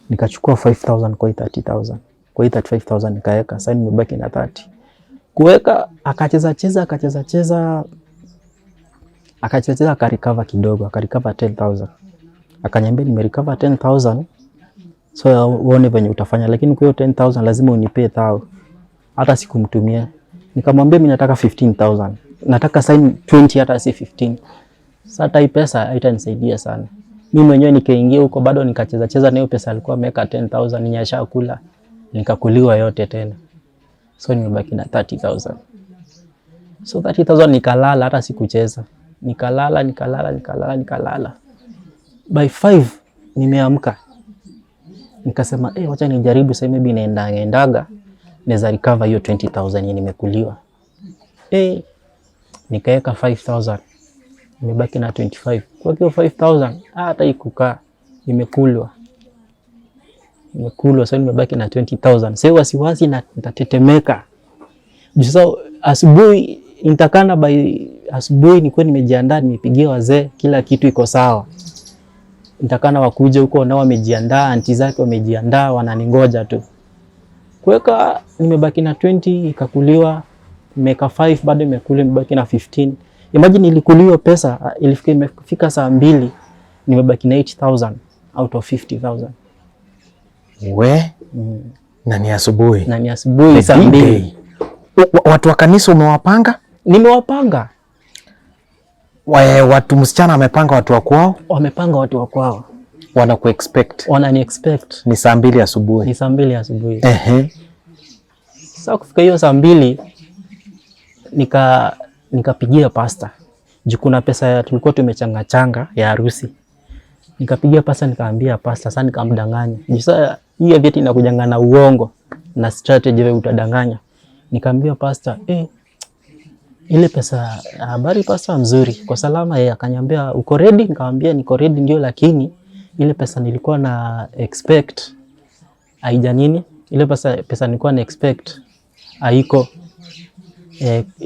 S1: Nikachukua 5,000 kwa 30,000. Kwa 35,000 nikaweka. Sasa nimebaki na 30. Kuweka akacheza akarecover kidogo, akarecover 10,000. Akaniambia nimerecover 10,000. So uone venye utafanya, lakini kwa hiyo 10,000 lazima unipe 1,000. Hata sikumtumia. Nikamwambia mimi nataka 15,000. Nataka sign 20 hata si 15. Sasa hii pesa haitanisaidia sana. Mimi mwenyewe nikaingia huko bado nikacheza na hiyo pesa alikuwa ameweka 10,000 ninyasha kula. Nikakuliwa yote tena. So nimebaki na 30,000. So 30,000 nikalala hata sikucheza. Nikalala. By 5 nimeamka. Nikasema wacha nijaribu sasa, maybe naendaga naweza recover hiyo 20,000 yenye nimekuliwa. Nikaweka 5,000. Nimebaki na 25. Kwa hiyo 5,000 hata ikukaa imekulwa. Sasa nimebaki na 20,000. Sasa wasiwasi na nitatetemeka. Sasa asubuhi nitakana by asubuhi nikuwa nimejiandaa, nimepigia wazee, kila kitu iko sawa. Nitakana wakuje huko nao wamejiandaa, anti zake wamejiandaa, wananingoja tu. Kuweka nimebaki na 20 ikakuliwa, nimeka 5 bado imekuliwa, nimebaki na 15. Imagine nilikuliwa pesa imefika saa 2 nimebaki na 8,000 out of 50,000.
S2: Na ni asubuhi.
S1: Saa 2.
S2: Watu wa kanisa umewapanga?
S1: Nimewapanga.
S2: Watu msichana amepanga watu wa kwao?
S1: Wamepanga watu wa kwao. Wanani expect.
S2: Ni saa 2 asubuhi.
S1: Sasa kufika hiyo saa 2 nikapigia pasta. Juu kuna pesa tulikuwa tumechanga ya harusi. Nikapigia pasta nikaambia pasta, sasa nikamdanganya. Juu sasa hii vitu inakujanga na uongo na strategy wewe utadanganya. Nikaambia pasta, ile pesa habari pasta mzuri, kwa salama. Yeye akaniambia uko ready? Nikamwambia niko ready ndio, lakini ile pesa nilikuwa na expect haija nini? Ile pesa nilikuwa na expect haiko.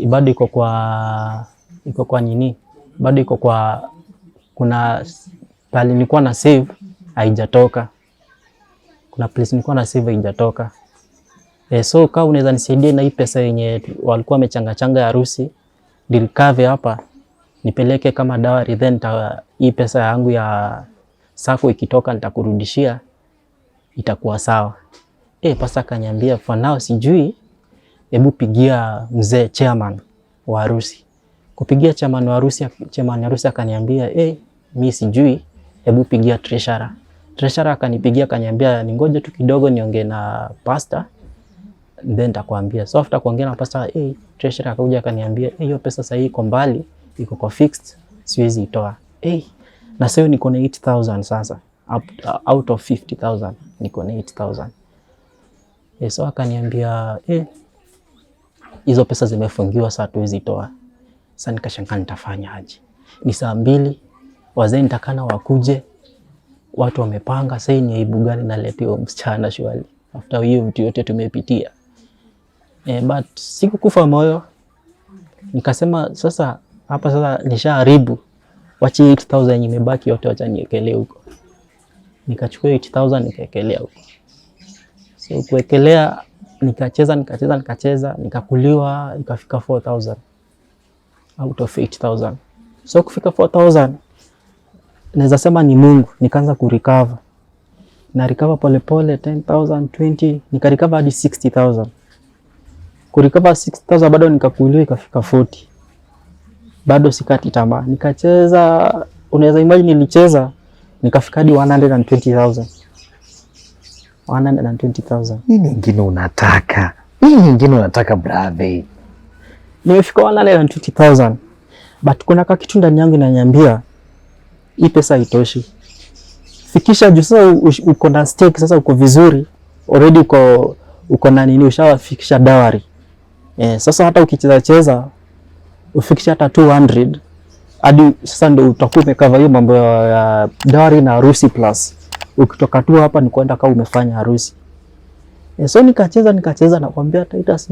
S1: Bado iko kwa nini? Bado iko kwa kuna pale nilikuwa na save haijatoka. Kuna place nilikuwa na save haijatoka. So kama unaweza nisaidia na hii pesa yenye walikuwa wamechanga ya harusi, recover hapa nipeleke kama dowry, then hii pesa yangu ya sako ikitoka nitakurudishia, itakuwa sawa. Pasa kaniambia for now sijui, hebu pigia mzee chairman wa harusi. Kupigia chairman wa harusi akaniambia mimi sijui, hebu pigia treasurer. Treasurer akanipigia akaniambia ningoje tu kidogo niongee na pastor then nitakwambia. So after kuongea na pastor treasurer akakuja akaniambia hiyo pesa sasa iko mbali, iko kwa fixed, siwezi itoa. Na sasa niko na 8,000 sasa. Out of 50,000 niko na 8,000. So akaniambia hizo pesa zimefungiwa, sasa tuwezi toa. Sasa nikashangaa nitafanya aje? Ni saa 2, wazee nitakana wakuje, watu wamepanga. Sasa ni aibu gani naletea msichana shwali after hiyo vitu yote tumepitia? But sikukufa moyo. Nikasema sasa hapa sasa nishaharibu, wacha 8,000 yenye imebaki yote wacha niekelee huko. Nikachukua 8,000 nikaekelea huko. So kuekelea nikacheza nikakuliwa, ikafika 4,000 out of 8,000. So kufika 4,000 naweza sema ni Mungu. Nikaanza kurecover. Na recover pole 10,000, 20, nikarecover hadi 60,000. Kurecover 60,000 bado nikakuliwa, ikafika 40. Bado sikati tamaa. Nikacheza, unaweza imagine nilicheza nikafika hadi 120,000. 120,000.
S2: Nini nyingine unataka brother?
S1: Nimefika 120,000. But kuna kitu ndani yangu inaniambia hii pesa haitoshi. Fikisha juu sasa uko na stake, sasa uko vizuri. already uko na nini, ushawafikisha dowry. Sasa hata ukicheza ufikisha hata 200 hadi sasa ndio utakuwa umekava hiyo mambo ya dowry na harusi plus. Ukitoka tu hapa ni kwenda kama umefanya harusi. So nikacheza nakwambia Titus,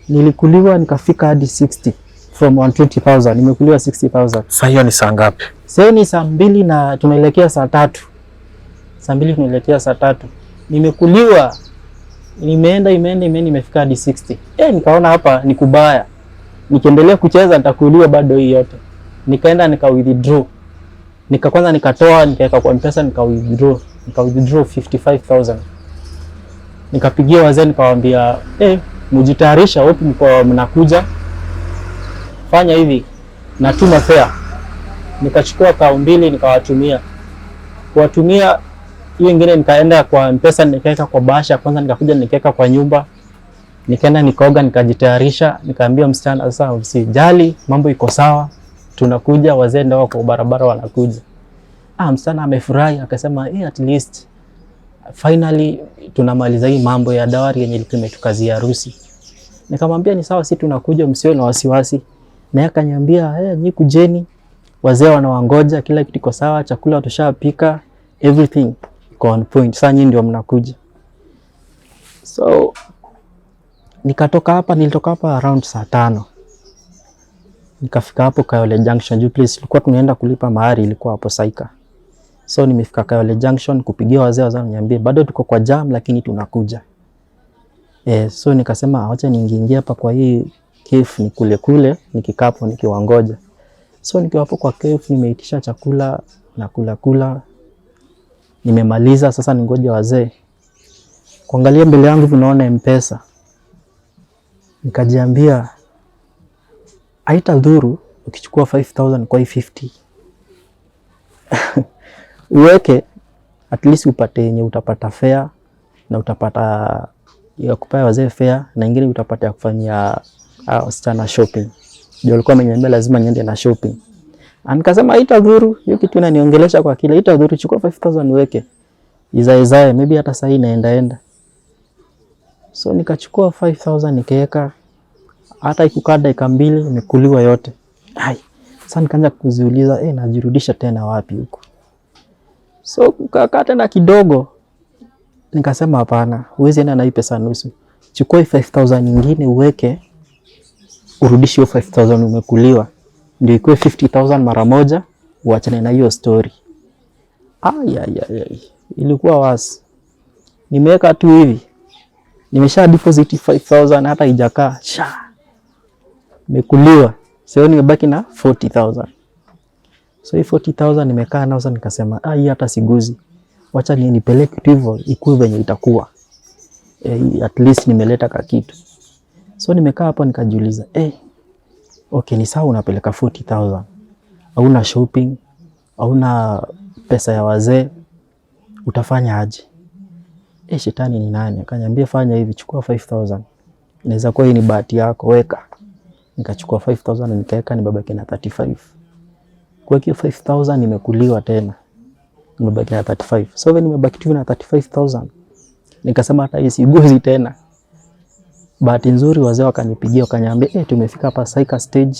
S1: nilikuliwa nikafika hadi 60 from 120,000 nimekuliwa 60,000.
S2: Sasa hiyo ni saa ngapi?
S1: Sasa ni saa 2 na tunaelekea saa 3. Saa 2 tunaelekea saa 3. Nimekuliwa. Nimeenda imefika hadi 60. Nikaona hapa ni kubaya. Nikiendelea kucheza nitakuliwa bado hii yote. Nikaenda withdraw. Kwanza nikatoa nikaweka kwa M-Pesa withdraw 55,000. Nikapigia wazee nikawaambia, mjitayarisha wapi mnakuja. Fanya hivi, natuma fare. Nikachukua kao 2 nikawatumia. Kuwatumia hiyo nyingine nikaenda kwa M-Pesa nikaweka kwa bahasha kwanza, nikakuja nikaweka kwa nyumba. Nikaenda nikaoga nikajitayarisha, nikaambia msichana sasa usijali, mambo iko sawa. Tunakuja, wazee ndio wako barabara wanakuja. Msichana amefurahi akasema at least finally tunamaliza hii mambo ya dawari yenye ilikuwa imetukazia harusi. Nikamwambia ni sawa, si tunakuja, msio na wasiwasi. Na akaniambia nyi kujeni, wazee wanawangoja, kila kitu iko sawa, chakula tushapika, everything iko on point. Sasa nyinyi ndio mnakuja. So nilitoka hapa around saa 5. Nikafika hapo Kayole Junction, juu place ilikuwa tunaenda kulipa mahari ilikuwa hapo Saika. So nimefika Kayole Junction kupigia wazee wananiambia bado tuko kwa jam lakini tunakuja. So nikasema acha niingie hapa kwa hii cafe nikule nikikapo nikiwangoja. So nikiwa hapo kwa cafe nimeitisha chakula na kula. Nimemaliza sasa ningoje wazee. Kuangalia mbele yangu tunaona M-Pesa. Nikajiambia haitadhuru ukichukua 5,000 kwa 50. Uweke at least upate yenye utapata fare na utapata ya kupaya wazee fare na ingine utapata ya kufanyia wasichana shopping. Ndio alikuwa ameniambia lazima niende na shopping. Nikasema haitadhuru, hiyo kitu inaniongelesha kwa kila, haitadhuru, chukua 5,000 uweke. Izae maybe hata saa hii naenda. So nikachukua 5,000 nikaweka, hata ikukaa dakika 2 nimekuliwa yote. Sasa nikaanza kuziuliza najirudisha tena wapi huko. So kukaa tena kidogo nikasema hapana, huwezi enda na hii pesa nusu. Chukua 5,000 nyingine uweke, urudishe hiyo 5,000 umekuliwa. Ndio ikuwe 50,000 mara moja, uachane na hiyo story. Ilikuwa wasi. Nimeweka tu hivi. Nimesha deposit 5,000 hata ijakaa. Nimekuliwa. Sasa nimebaki na 40,000. So hii 40,000 nimekaa nao, sasa nikasema hii hata siguzi. Wacha nipeleke tu hivyo ikuwe venye itakuwa. At least nimeleta ka kitu. So nimekaa hapo nikajiuliza, okay ni sawa unapeleka 40,000. Hauna shopping, hauna pesa ya wazee, utafanya aje? Shetani ni nani? Akaniambia fanya hivi, chukua 5,000. Inaweza kuwa hii ni bahati yako, weka. Nikachukua 5,000 nikaweka, nibabaki na 35. Kwa hiyo 5,000 nimekuliwa tena. Nimebaki na 35. So when nimebaki tu na 35,000, nikasema hata hii siguzi tena. Bahati nzuri wazee wakanipigia wakaniambia tumefika hapa Saika stage.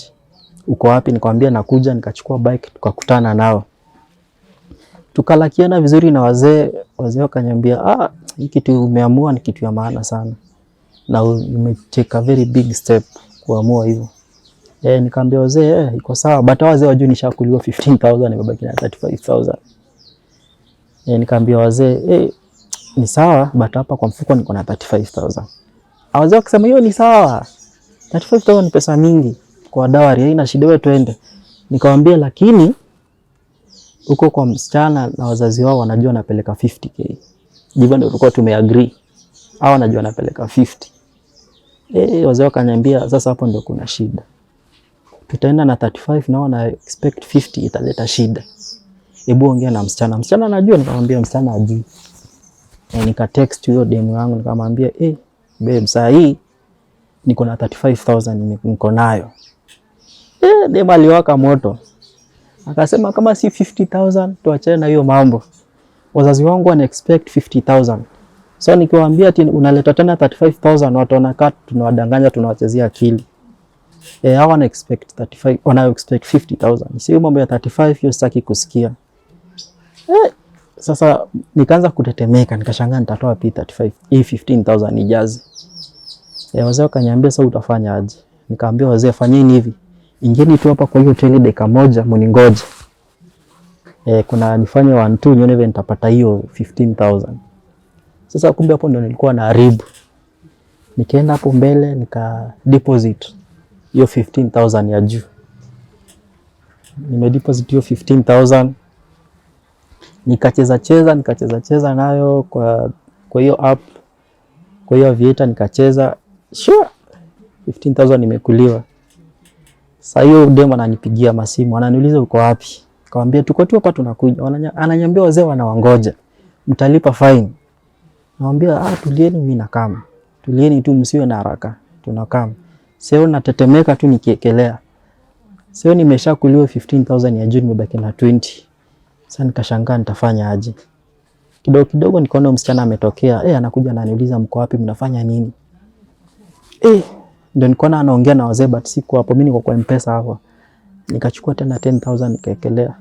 S1: Uko wapi? Nikamwambia nakuja, nikachukua bike tukakutana nao. Tukalakiana vizuri na wazee wakaniambia hii kitu umeamua ni kitu ya maana sana. Na umetake a very big step kuamua hivyo. Nikamwambia wazee iko sawa, but wazee wajua nishakuliwa 15,000 nimebaki na 35,000. Nikamwambia wazee ni sawa, but hapa kwa mfuko niko na 35,000. Wazee wakasema hiyo ni sawa. 35,000 ni pesa mingi kwa dawari, haina shida, wewe twende. Nikamwambia lakini huko kwa msichana na wazazi wao wanajua napeleka 50k. Ndivyo ndio tulikuwa tumeagree. Hao wanajua napeleka 50. Wazee wakaniambia sasa hapo ndio kuna shida. Tutaenda na 35 na wana expect 50 italeta shida. Hebu ongea na msichana. Msichana anajua, nikamwambia msichana ajui. Nika text hiyo demu yangu nikamwambia babe saa hii niko na 35,000 niko nayo. Demu aliwaka moto. Akasema kama si 50,000 tuachane na hiyo mambo. wazazi wangu wana expect 50,000. So nikiwaambia ati unaleta tena 35,000 watu wanakaa tunawadanganya tunawachezea akili. Hao wana expect 35, wana expect 50,000. Sio mambo ya 35 hiyo sitaki kusikia. Sasa nikaanza kutetemeka, nikashangaa nitatoa wapi 35. Hii 15,000 ijaze. Wazee wakaniambia sasa utafanya aje? Nikaambia wazee fanyeni hivi. Ingieni tu hapa kwa hiyo hoteli dakika moja mningoje. Kuna nifanye 1 2 nione vile nitapata hiyo 15,000. Sasa kumbe hapo ndo nilikuwa na haribu. Nikaenda hapo mbele nika deposit hiyo 15,000 ya juu. Nime deposit hiyo 15,000. Nikacheza nayo kwa hiyo app. Kwa hiyo Aviator nikacheza. Sure. 15,000 nimekuliwa. Sasa hiyo demo ananipigia masimu, ananiuliza uko wapi? Nikamwambia tuko tu hapa tunakuja. Ananiambia wazee wanawangoja. Mtalipa fine. Namwambia tulieni mimi na kama. Tulieni tu msiwe na haraka. Tunakama. Sasa natetemeka tu nikiekelea. Sasa nimeshakuliwa 15,000 ya juu nimebaki na 20. Sasa nikashangaa nitafanya aje. Kidogo nikaona msichana ametokea. Anakuja ananiuliza mko wapi mnafanya nini? Ndio nikaona anaongea na wazee but siku hapo mimi niko kwa M-Pesa hapo. Nikachukua tena 10,000 nikaekelea.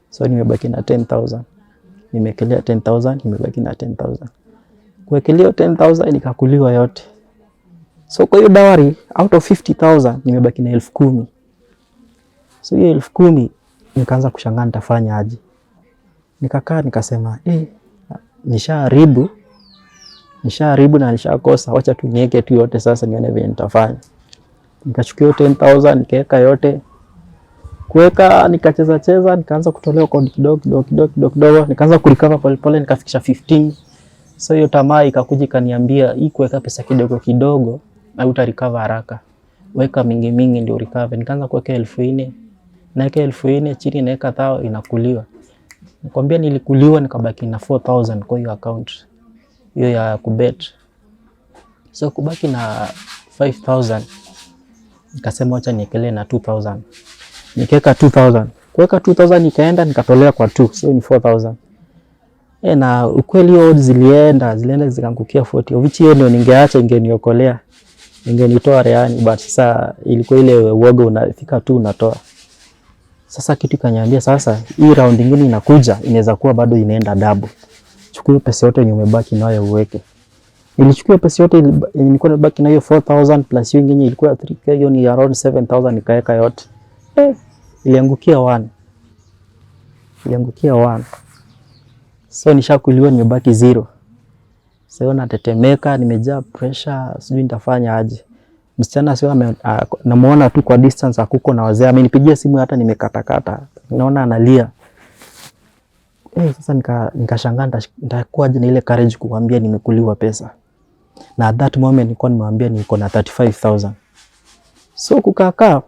S1: So nimebaki na 10,000. Nimeekelea 10,000 nimebaki na 10,000. Kuekelea 10,000 nikakuliwa yote. So kwa hiyo dawari out of 50,000 nimebaki na 10,000. So hiyo 10,000 nikaanza kushangaa nitafanya aje. Nikakaa nikasema nishaharibu na nishakosa, wacha tu niweke tu yote sasa nione vile nitafanya. Nikachukua 10,000 nikaweka yote. Kuweka nikacheza nikaanza kutolewa kodi kidogo, nikaanza kurecover pole nikafikisha 15. So hiyo tamaa ikakuja ikaniambia hii kuweka pesa kidogo na uta recover haraka. Weka mingi ndio recover. Nikaanza kuweka 4,000. Naweka 4,000 chini naweka 1,000 inakuliwa. Nikwambia nilikuliwa nikabaki na 4,000 kwa hiyo account. Hiyo ya kubet. So kubaki na 5,000. Nikasema acha niekelee na 2,000. Nikaweka 2,000. Kuweka 2,000 nikaenda nikatolea kwa 2. So ni 4,000. Na ukweli odds zilienda zikaangukia 40. Which hiyo ndio ningeacha ingeniokolea. Ingenitoa reani but sasa ilikuwa ile uoga unafika tu unatoa. Sasa kitu kaniambia sasa hii round nyingine inakuja inaweza kuwa bado inaenda double. Chukua pesa yote yenye umebaki nayo uweke. Nilichukua pesa yote nilikuwa nimebaki nayo 4,000 plus hiyo nyingine ilikuwa 3k, hiyo ni around 7,000 nikaweka yote. Iliangukia 1. So nishakuliwa nimebaki 0. Sasa natetemeka, nimejaa pressure, sijui nitafanya aje. Msichana sio namuona tu kwa distance akuko na wazee. Amenipigia simu hata nimekatakata. Naona analia. Sasa nikashangaa nitakuwaje na ile courage kuambia nimekuliwa pesa. Na at that moment nilikuwa nimwambia niko na 35,000. So kukaa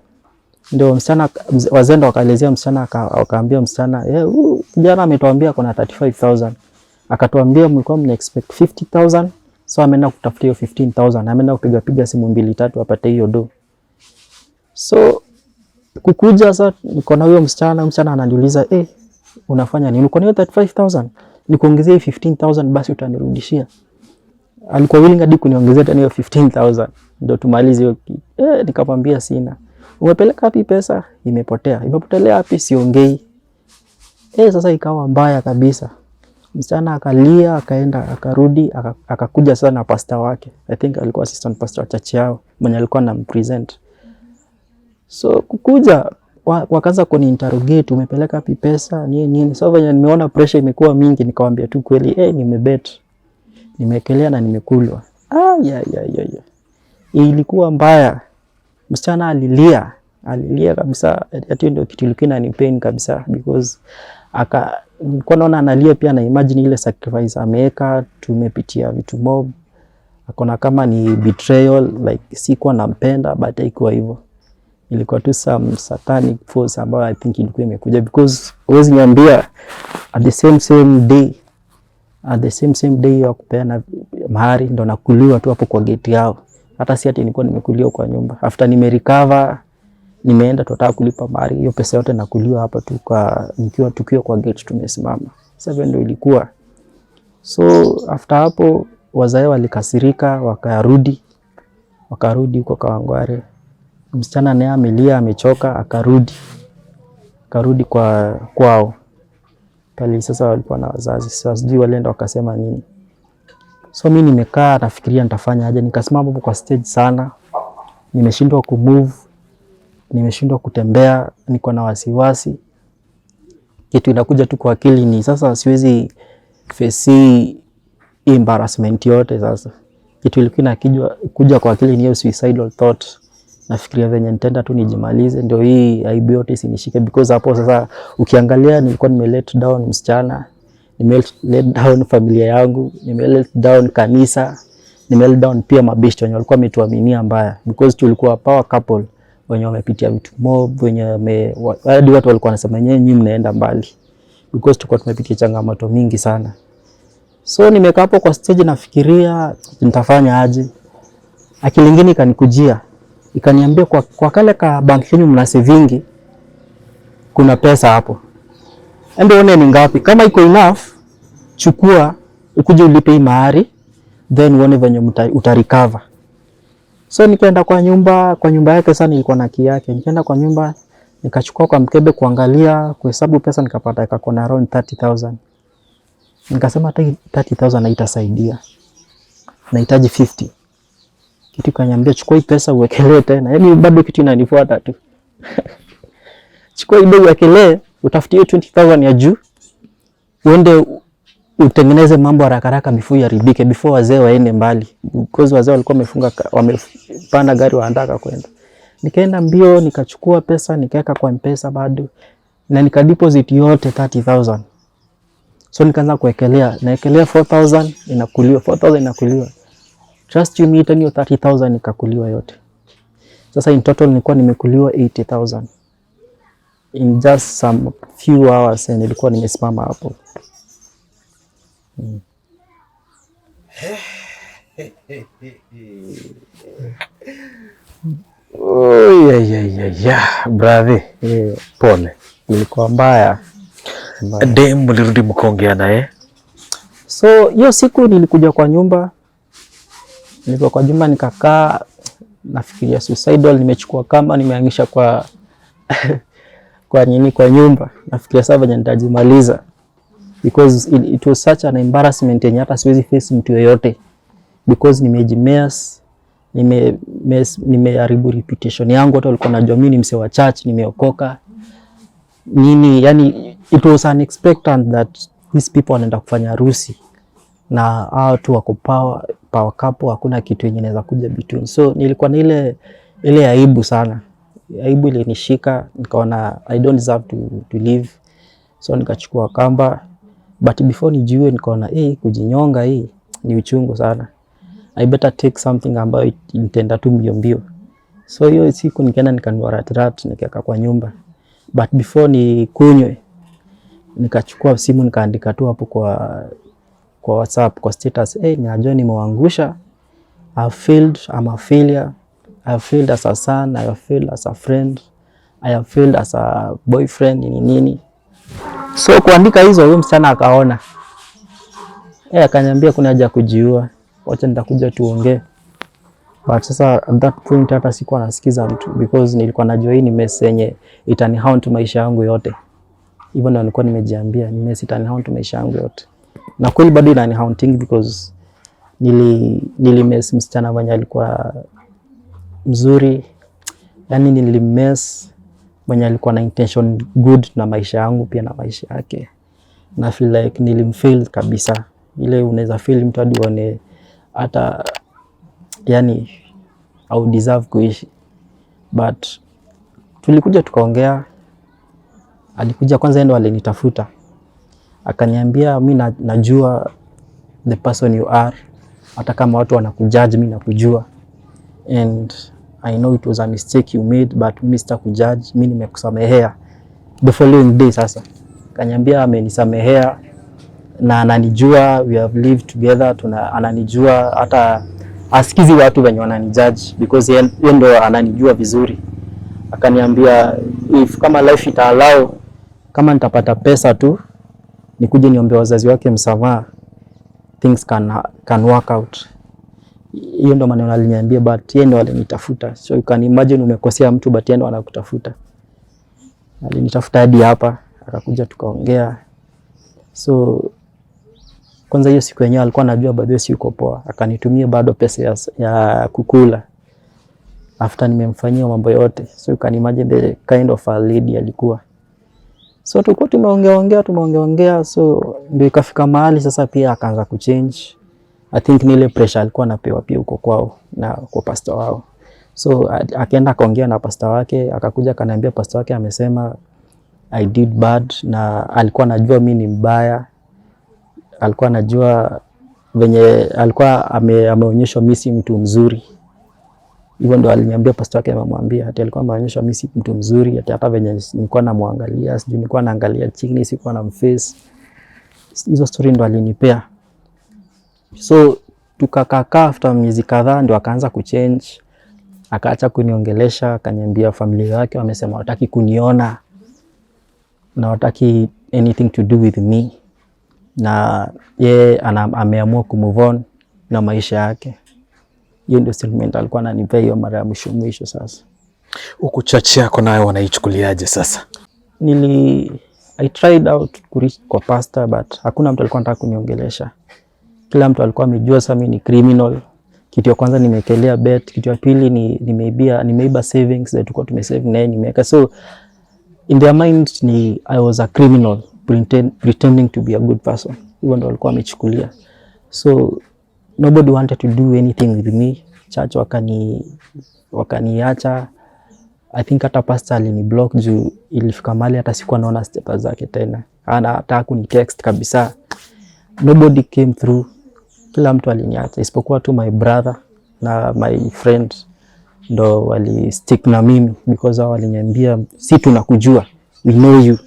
S1: ndio msichana wazee ndo wakaelezea msichana akaambia msichana kijana ametuambia kuna 35,000. Akatuambia mlikuwa mna expect 50,000. So ameenda kutafuta hiyo 15,000. Ameenda kupiga simu 2-3 apate hiyo do. So kukuja sasa niko na huyo msichana ananiuliza unafanya nini? Uko na hiyo 35,000? Nikuongezea 15,000 basi utanirudishia. Alikuwa willing hadi kuniongezea tena hiyo 15,000 ndio tumalize hiyo. Nikamwambia sina. Umepeleka wapi pesa? Imepotea. Imepotelea wapi? Siongei. Sasa ikawa mbaya kabisa. Msichana akalia, akaenda, akarudi, akakuja sasa na pastor wake. I think alikuwa assistant pastor wa church yao, mwenye alikuwa anampresent. So kukuja wakaanza kuniinterrogate, umepeleka wapi pesa? Nini? So venye nimeona pressure imekuwa mingi, nikamwambia tu kweli, nimebet. Nimeekelea na nimekulwa. Ilikuwa mbaya. Msichana alilia kabisa. Ati ndio kitu ilikuwa inanipain kabisa because nilikuwa naona analia pia na imagine ile sacrifice ameweka, tumepitia vitu mob. Akona kama ni betrayal, like sikuwa nampenda but haikuwa hivyo. Ilikuwa tu some satanic force ambayo I think ilikuwa imekuja because huwezi niambia at the same day ya kupeana mahari ndo nakuliwa tu hapo kwa gate yao. Hata si ati nilikuwa nimekuliwa kwa nyumba. After nimerecover nimeenda tutaka kulipa mahari, hiyo pesa yote nakuliwa hapa tu kwa tukiwa kwa gate tumesimama. Sasa ndio ilikuwa So after hapo wazae walikasirika, wakarudi huko Kawangware. Msichana naye amelia, amechoka, akarudi kwao. Pale sasa walikuwa na wazazi. Sasa sijui walienda wakasema nini. So mimi nimekaa nafikiria nitafanya aje. Nikasimama hapo kwa stage sana. Nimeshindwa kumove, nimeshindwa kutembea, niko na wasiwasi. Kitu inakuja tu kwa akili ni sasa siwezi face embarrassment yote sasa. Kitu ilikuwa kuja kwa akili ni hiyo suicidal thought. Nafikiria venye nitaenda tu nijimalize ndio hii aibu yote isinishike, because hapo sasa ukiangalia nilikuwa let down msichana, let down familia yangu, let down kanisa, let down pia mabeshte wenye walikuwa wametuaminia mbaya, because tulikuwa power couple wenye wamepitia vitu mob, wenye hadi watu walikuwa wanasema nyinyi mnaenda mbali, because tulikuwa tumepitia changamoto mingi sana. So nimekaa hapo kwa stage nafikiria nitafanya aje. Akili nyingine ikanikujia, ikaniambia kwa kale ka bank yenu mna saving, kuna pesa hapo. Ende one ni ngapi? Kama iko enough, chukua ukuje ulipe mahari, then uone venye utarecover. So nikaenda kwa nyumba yake sana, ilikuwa na key yake. Nikaenda kwa nyumba, nikachukua kwa mkebe kuangalia, kuhesabu pesa, nikapata iko na around 30,000. Nikasema 30,000 haitasaidia. Nahitaji 50. Kitu kaniambia chukua hii pesa uwekelee tena. Yaani bado kitu inanifuata tu. Chukua hii uwekelee, utafutie 20,000 ya juu. Uende utengeneze mambo haraka before yaribike, before wazee waende mbali. Because wazee walikuwa wamepanda gari waandaka kwenda. Nikaenda mbio, nikachukua pesa, nikaweka kwa M-Pesa bado. Na nikadeposit yote 30,000. So nikaanza kuwekelea, naekelea 4,000 inakuliwa, 4,000 inakuliwa. Trust you me, hiyo 30,000 ikakuliwa yote. Sasa in total nilikuwa nimekuliwa 80,000. In just some few hours and nilikuwa nimesimama hapo.
S2: Oh, yeah. Brother, pole.
S1: Ilikuwa mbaya.
S2: Dem ulirudi mkaongea naye?
S1: So hiyo siku nilikuja kwa nyumba. Nilikuwa kwa nyumba nikakaa nafikiria suicidal, nimechukua kamba nimeangisha kwa kwa nyumba. Nafikiria sasa venye nitajimaliza, because it was such an embarrassment yenye hata siwezi face mtu yoyote, because nimejimess, nimeharibu reputation yangu. Watu walikuwa wanajua mimi ni mse wa church, nimeokoka nini, yani it was unexpected that these people wanaenda kufanya harusi na hao tu wako power couple, hakuna kitu yenye inaweza kuja between. So nilikuwa na ile aibu sana. Aibu ile nishika, nikaona I don't deserve to live. So nikachukua kamba, but before nijue nikaona kujinyonga hii ni uchungu sana. I better take something ambayo nitaenda tu mbio. So hiyo siku nikaenda nikanunua rat nikaweka kwa nyumba. But before nikunywe, nikachukua simu nikaandika tu hapo kwa WhatsApp, kwa status, ninajua nimewaangusha. I failed, I'm a failure. I have failed as a son, I have failed as a friend, I have failed as a boyfriend, nini. So kuandika hizo, huyo msichana akaona. Akaniambia kuna haja kujiua, wacha nitakuja tuongee. But sasa at that point hata sikuwa nasikiza mtu, because nilikuwa najua hii ni mess yenye itanihaunt maisha yangu yote. Hivyo ndio nilikuwa nimejiambia, ni mess itanihaunt maisha yangu yote. Na kweli bado inanihaunting, because nilimess msichana mwenye alikuwa mzuri. Yani nilimess mwenye alikuwa na intention good na maisha yangu pia na maisha yake. Na feel like nilimfail kabisa. Ile unaweza feel mtu hadi uone hata yani au deserve kuishi. But tulikuja tukaongea. Alikuja kwanza endo alinitafuta. Akaniambia mimi najua the person you are. Hata kama watu wanakujudge mimi nakujua. And I know it was a mistake you made, but mimi sitakujudge, mimi nimekusamehea. The following day sasa kaniambia amenisamehea na ananijua, we have lived together, ananijua, hata asikizi watu wenye wananijudge, because yeye ndo ananijua vizuri. Akaniambia if kama life ita allow, kama nitapata pesa tu nikuje niombe wazazi wake msamaha, things can work out. Hiyo ndo maneno aliniambia, but yeye ndo alinitafuta. So you can imagine umekosea mtu but yeye ndo anakutafuta. Alinitafuta hadi hapa, akakuja tukaongea. So kwanza hiyo siku yenyewe alikuwa anajua bado siko poa, akanitumia bado pesa ya kukula after nimemfanyia mambo yote. So you can imagine the kind of a lady alikuwa. So tulikuwa tumeongea, so ndio ikafika mahali sasa pia akaanza kuchange. I think ni ile pressure alikuwa anapewa pia huko kwao na kwa pastor wao. So akaenda akaongea na pastor wake, akakuja akaniambia pastor wake amesema I did bad, na alikuwa anajua mimi ni mbaya. Alikuwa anajua venye alikuwa ameonyeshwa mimi si mtu mzuri. Hivyo ndo aliniambia pastor wake, amemwambia ati alikuwa ameonyeshwa mimi si mtu mzuri, hata venye nilikuwa namwangalia, sijui nilikuwa naangalia chini, sikuwa na mface. Hizo story ndo alinipea. So tukakaa after miezi kadhaa ndio akaanza kuchange. Akaacha kuniongelesha, akaniambia familia yake wamesema wataki kuniona na wataki anything to do with me, na yeye ameamua kumove on na maisha yake. Hiyo ndio statement alikuwa ananipea hiyo mara ya mwisho. Sasa
S2: huku church yako nayo wanaichukuliaje sasa?
S1: I tried out kureach kwa pastor but hakuna mtu alikuwa anataka kuniongelesha. Kila mtu alikuwa amejua sasa mimi ni criminal. Kitu ya kwanza nimekelea bet, kitu ya pili nimeiba savings that tulikuwa tumesave naye nimeweka. So in their mind I was a criminal pretending to be a good person. Hivyo ndo walikuwa wamechukulia. So nobody wanted to do anything with me. Church wakaniacha. I think hata pastor aliniblock juu ilifika mahali hata sikuwa naona status zake tena. Hata kunitext kabisa. Nobody came through. Kila mtu aliniacha isipokuwa tu my brother na my friend ndo wali stick na mimi, because hao waliniambia si tunakujua, we know you,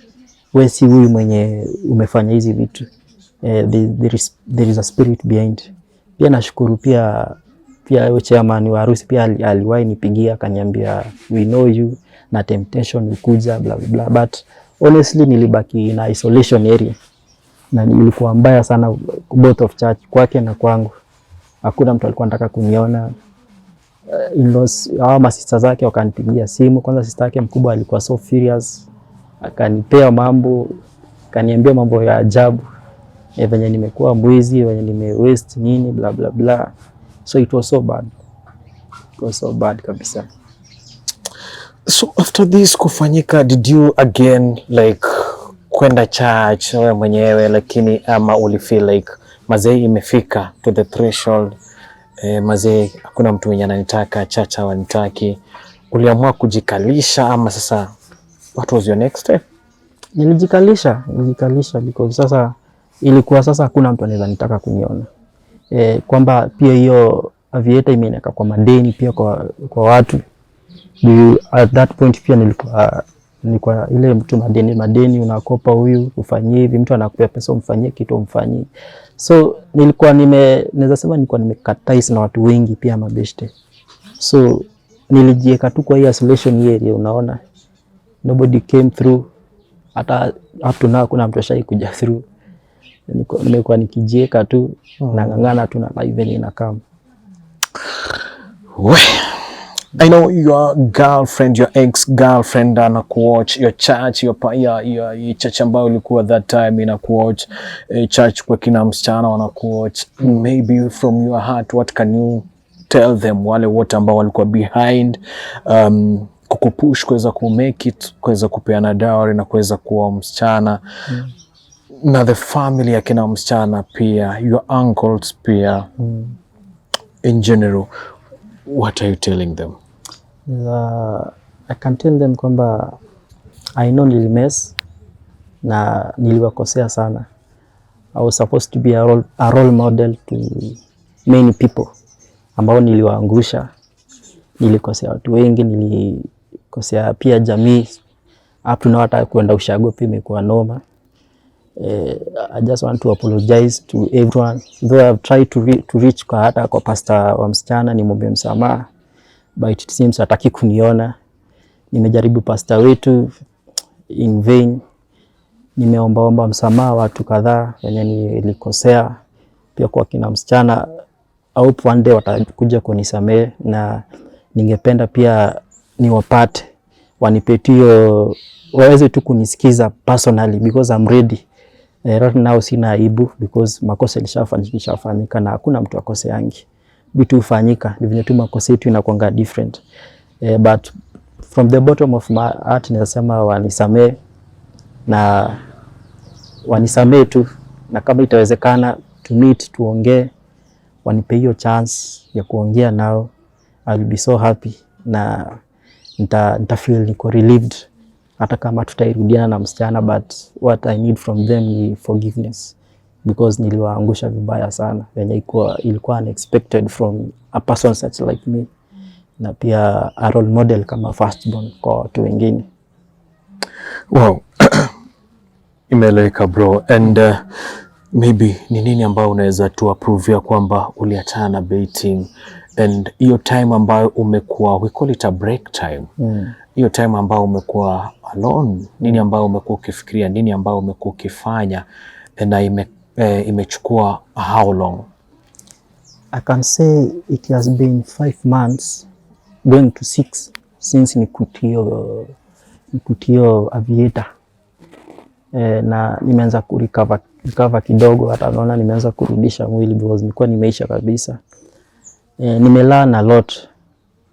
S1: wewe si huyu mwenye umefanya hizi vitu. There is a spirit behind. Pia nashukuru pia chairman wa harusi pia aliwahi nipigia akaniambia we know you na temptation ukuja bla bla, but honestly nilibaki in isolation area na nilikuwa mbaya sana both of church, kwake na kwangu. Hakuna mtu alikuwa anataka kuniona. Hao masista zake wakanipigia simu. Kwanza sister yake mkubwa alikuwa so furious, akanipea mambo, akaniambia mambo ya ajabu, venye nimekuwa mwizi, venye nimewaste nini bla bla bla. So it was so bad. It was so bad kabisa.
S2: So after this kufanyika, did you again like kwenda church wewe mwenyewe, lakini ama ulifeel like mazee imefika to the threshold, mazee hakuna mtu mwenye ananitaka, church hawanitaki, uliamua kujikalisha ama sasa what was your next step?
S1: Nilijikalisha because sasa ilikuwa sasa hakuna mtu anaweza nitaka kuniona. Kwamba pia hiyo Aviator imeneka kwa madeni pia kwa watu. At that point pia nilikuwa ile mtu madeni unakopa huyu ufanyie hivi, mtu anakupea pesa umfanyie kitu umfanyie. So naweza sema nilikuwa nimekatais na watu wengi pia mabeshte. So nilijieka tu kwa hii isolation area, unaona. Nobody came through. Hata up to now kuna mtu ashai kuja through. Nimekuwa nikijieka tu na ngangana tu na live ina kama.
S2: I know your girlfriend, your ex-girlfriend anakuwatch, your church, your church ambayo ulikuwa that time inakuwatch, church kwa kina msichana wanakuwatch. Maybe from your heart, what can you tell them, wale wote ambao walikuwa behind kukupush kuweza kumake it, kuweza kupeana dowry na kuweza kuwa msichana, na the family ya kina msichana pia, your uncles pia, in general, what are you telling them?
S1: I can tell them kwamba I know nilimess na niliwakosea sana. I was supposed to be a role model to many people ambao niliwaangusha. Nilikosea watu wengi, nilikosea pia jamii. Up to now hata kuenda ushago pia imekuwa noma. I just want to apologize to everyone, though I've tried to reach kwa hata kwa pastor wa msichana nimwombe msamaha, but it seems hataki kuniona. Nimejaribu pastor wetu in vain. Nimeomba msamaha watu kadhaa wenye nilikosea. pia kwa kina msichana, au one day watakuja kunisamehe, na ningependa pia niwapate wanipetio, waweze tu kunisikiza personally because I'm ready. Right now sina aibu because makosa ilishafanyika na hakuna mtu akoseangi. Vitu hufanyika, ni vile tu makosa yetu inakuanga different. But from the bottom of my heart nasema wanisamee, na wanisamee tu, na kama itawezekana to meet, tuongee, wanipe hiyo chance ya kuongea nao, I'll be so happy, na nita feel niko relieved hata kama tutairudiana na msichana, but what I need from them ni forgiveness because niliwaangusha vibaya sana, yenye ilikuwa unexpected from a person such like me, na pia a role model kama firstborn kwa watu wengine.
S2: Wow. Imeeleweka bro. And maybe ni nini ambao unaweza tu approve ya kwamba uliachana na baiting, and hiyo time ambayo umekuwa, we call it a break time, hiyo time ambayo umekuwa alone, nini ambayo umekuwa ukifikiria, nini ambayo umekuwa ukifanya, na imechukua how long?
S1: I can say it has been 5 months going to 6 since nikutio Aviator. Na nimeanza recover kidogo, hata naona nimeanza kurudisha mwili because nilikuwa nimeisha kabisa. Nimelearn a lot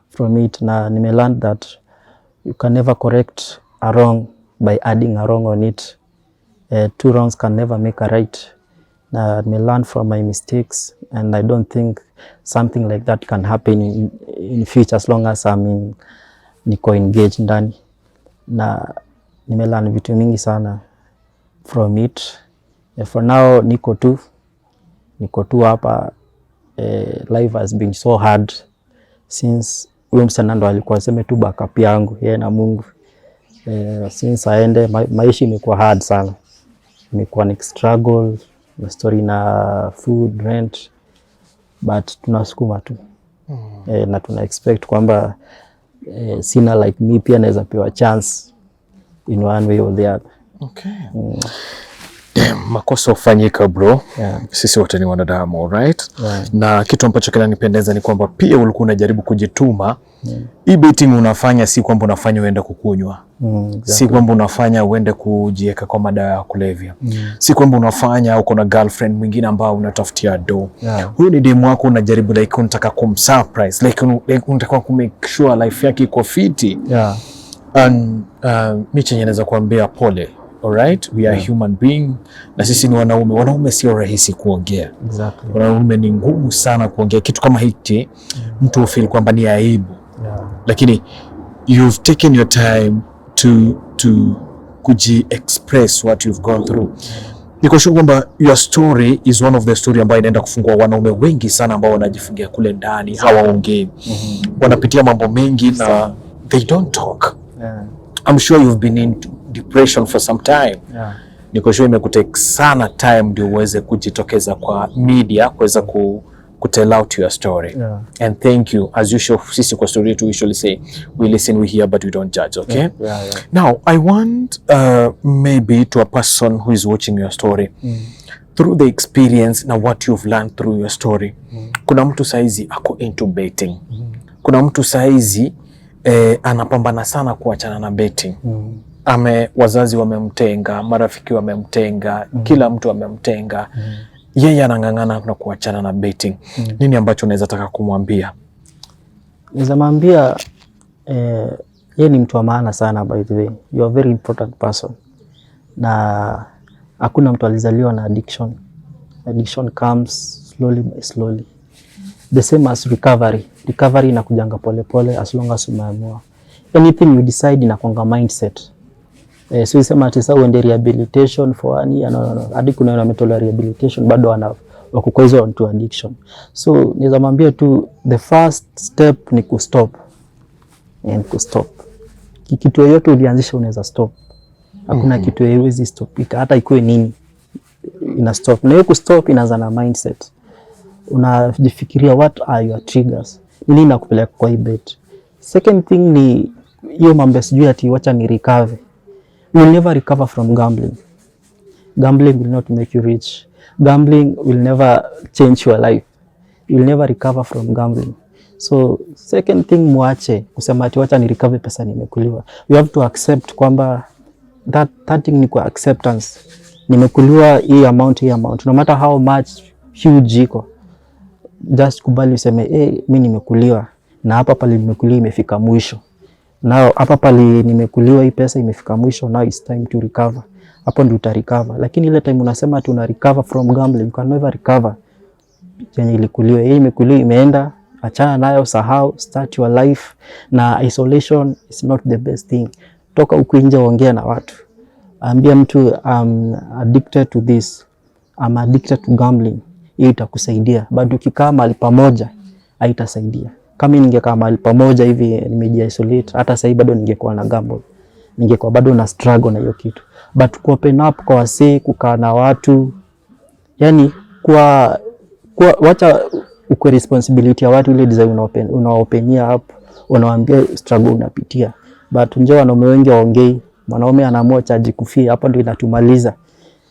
S1: from it, na nimelearn that you can never correct a wrong by adding a wrong on it. 2 wrongs can never make a right. Na nimelearn from my mistakes, and I don't think something like that can happen in future as long as niko engaged ndani. Na nimelearn vitu mingi sana from it. For now niko tu hapa. Life has been so hard since huyo msana ndo alikuwa sema tu backup yangu yeye na Mungu. Since aende maisha imekuwa hard sana, imekuwa ni struggle na story na food, rent, but tunasukuma tu. Na tuna expect kwamba sina like me pia naweza pewa chance in one way or the other.
S2: Okay. Makosa hufanyika bro.
S1: Yeah.
S2: Sisi wote ni wanadamu, right?
S1: Yeah.
S2: Na kitu ambacho kinanipendeza ni kwamba pia ulikuwa unajaribu kujituma. Hii baiting unafanya si kwamba unafanya uende kukunywa. Exactly. Si kwamba unafanya uende kujieka kwa madawa ya kulevya. Si kwamba unafanya uko na girlfriend mwingine ambao unatafutia do.
S1: Yeah.
S2: Huyu ni demu wako, unajaribu like unataka kumsurprise, like unataka kumake sure life yake iko fiti.
S1: Yeah.
S2: And mimi chenye naweza kuambia pole. Alright, we are human being, na sisi ni wanaume. Wanaume sio rahisi kuongea.
S1: Exactly.
S2: Wanaume ni ngumu sana kuongea kitu kama hiki. Mtu ufeel kwamba ni aibu.
S1: Yeah.
S2: Lakini you've taken your time to kuji-express what you've gone through. Niko sure kwamba your story is one of the story ambayo inaenda kufungua wanaume wengi sana ambao wanajifungia kule ndani, hawaongei. Wanapitia mambo mengi na they don't talk.
S1: Yeah.
S2: I'm sure you've been in depression for some time.
S1: Yeah.
S2: Niko sure imekutake sana time ndio uweze kujitokeza kwa media kuweza tell out your story.
S1: Yeah.
S2: And thank you. As usual, sisi kwa story yetu usually say we listen, we hear, but we don't judge, okay?
S1: Yeah. Yeah.
S2: Now, I want maybe to a person who is watching your story, through the experience na what you've learned through your story. Kuna mtu saizi ako into baiting. Kuna mtu saizi anapambana sana kuachana na baiting. Wazazi wamemtenga, marafiki wamemtenga, kila mtu wamemtenga. Yeye anang'ang'ana na kuachana na baiting. Nini ambacho unaweza taka kumwambia?
S1: Naweza mwambia yeye ni mtu wa maana sana, by the way. You are a very important person. Na hakuna mtu alizaliwa na addiction. Addiction comes slowly by slowly. The same as recovery. Recovery inakujanga pole pole as long as umeamua. Anything you decide inakuanga mindset. So isema ati sasa uende rehabilitation for any no. Hadi kuna wametola rehabilitation bado wako kwa hizo to addiction. So niweza mwambia tu the first step ni kustop. Kustop. Kitu yoyote ulianzisha unaweza stop. Hakuna kitu haiwezi stopika, hata ikuwe nini ina stop. Na hiyo kustop inaanza na mindset. Unajifikiria what are your triggers? Nini inakupeleka kwa hii bet? Second thing ni hiyo mambo sijui ati wacha ni recover. You will never recover from gambling. Gambling will not make you rich. gambling will never change your life. You will never recover from gambling. So second thing, muache kusema ati wacha ni recover pesa nimekuliwa. You have to accept kwamba that thing ni kwa acceptance. Nimekuliwa hii amount. No matter how much huge iko, just kubali useme mimi nimekuliwa na hapa pale nimekuliwa imefika mwisho. Now hapa pale nimekuliwa hii pesa imefika mwisho, now it's time to recover. Hapo ndio uta recover. Lakini ile time unasema ati una recover from gambling, you can never recover. Yenye ilikuliwa, hii imekuliwa imeenda, achana nayo, sahau, start your life. Na isolation is not the best thing. Toka huku nje, ongea na watu. Ambia mtu I'm addicted to this, I'm addicted to gambling. Hiyo itakusaidia. But ukikaa mahali pamoja haitasaidia. Kama ningekaa mahali pamoja hivi nimeji-isolate, hata sasa bado ningekuwa na gamble. Ningekuwa bado na struggle na hiyo kitu. But ku open up kwa wasee, kukaa na watu, yani kwa wacha uko responsibility ya watu ile design unaopenia up, unawaambia struggle unapitia. But njoo wanaume wengi waongei, mwanaume anaamua chaji kufia, hapo ndio inatumaliza.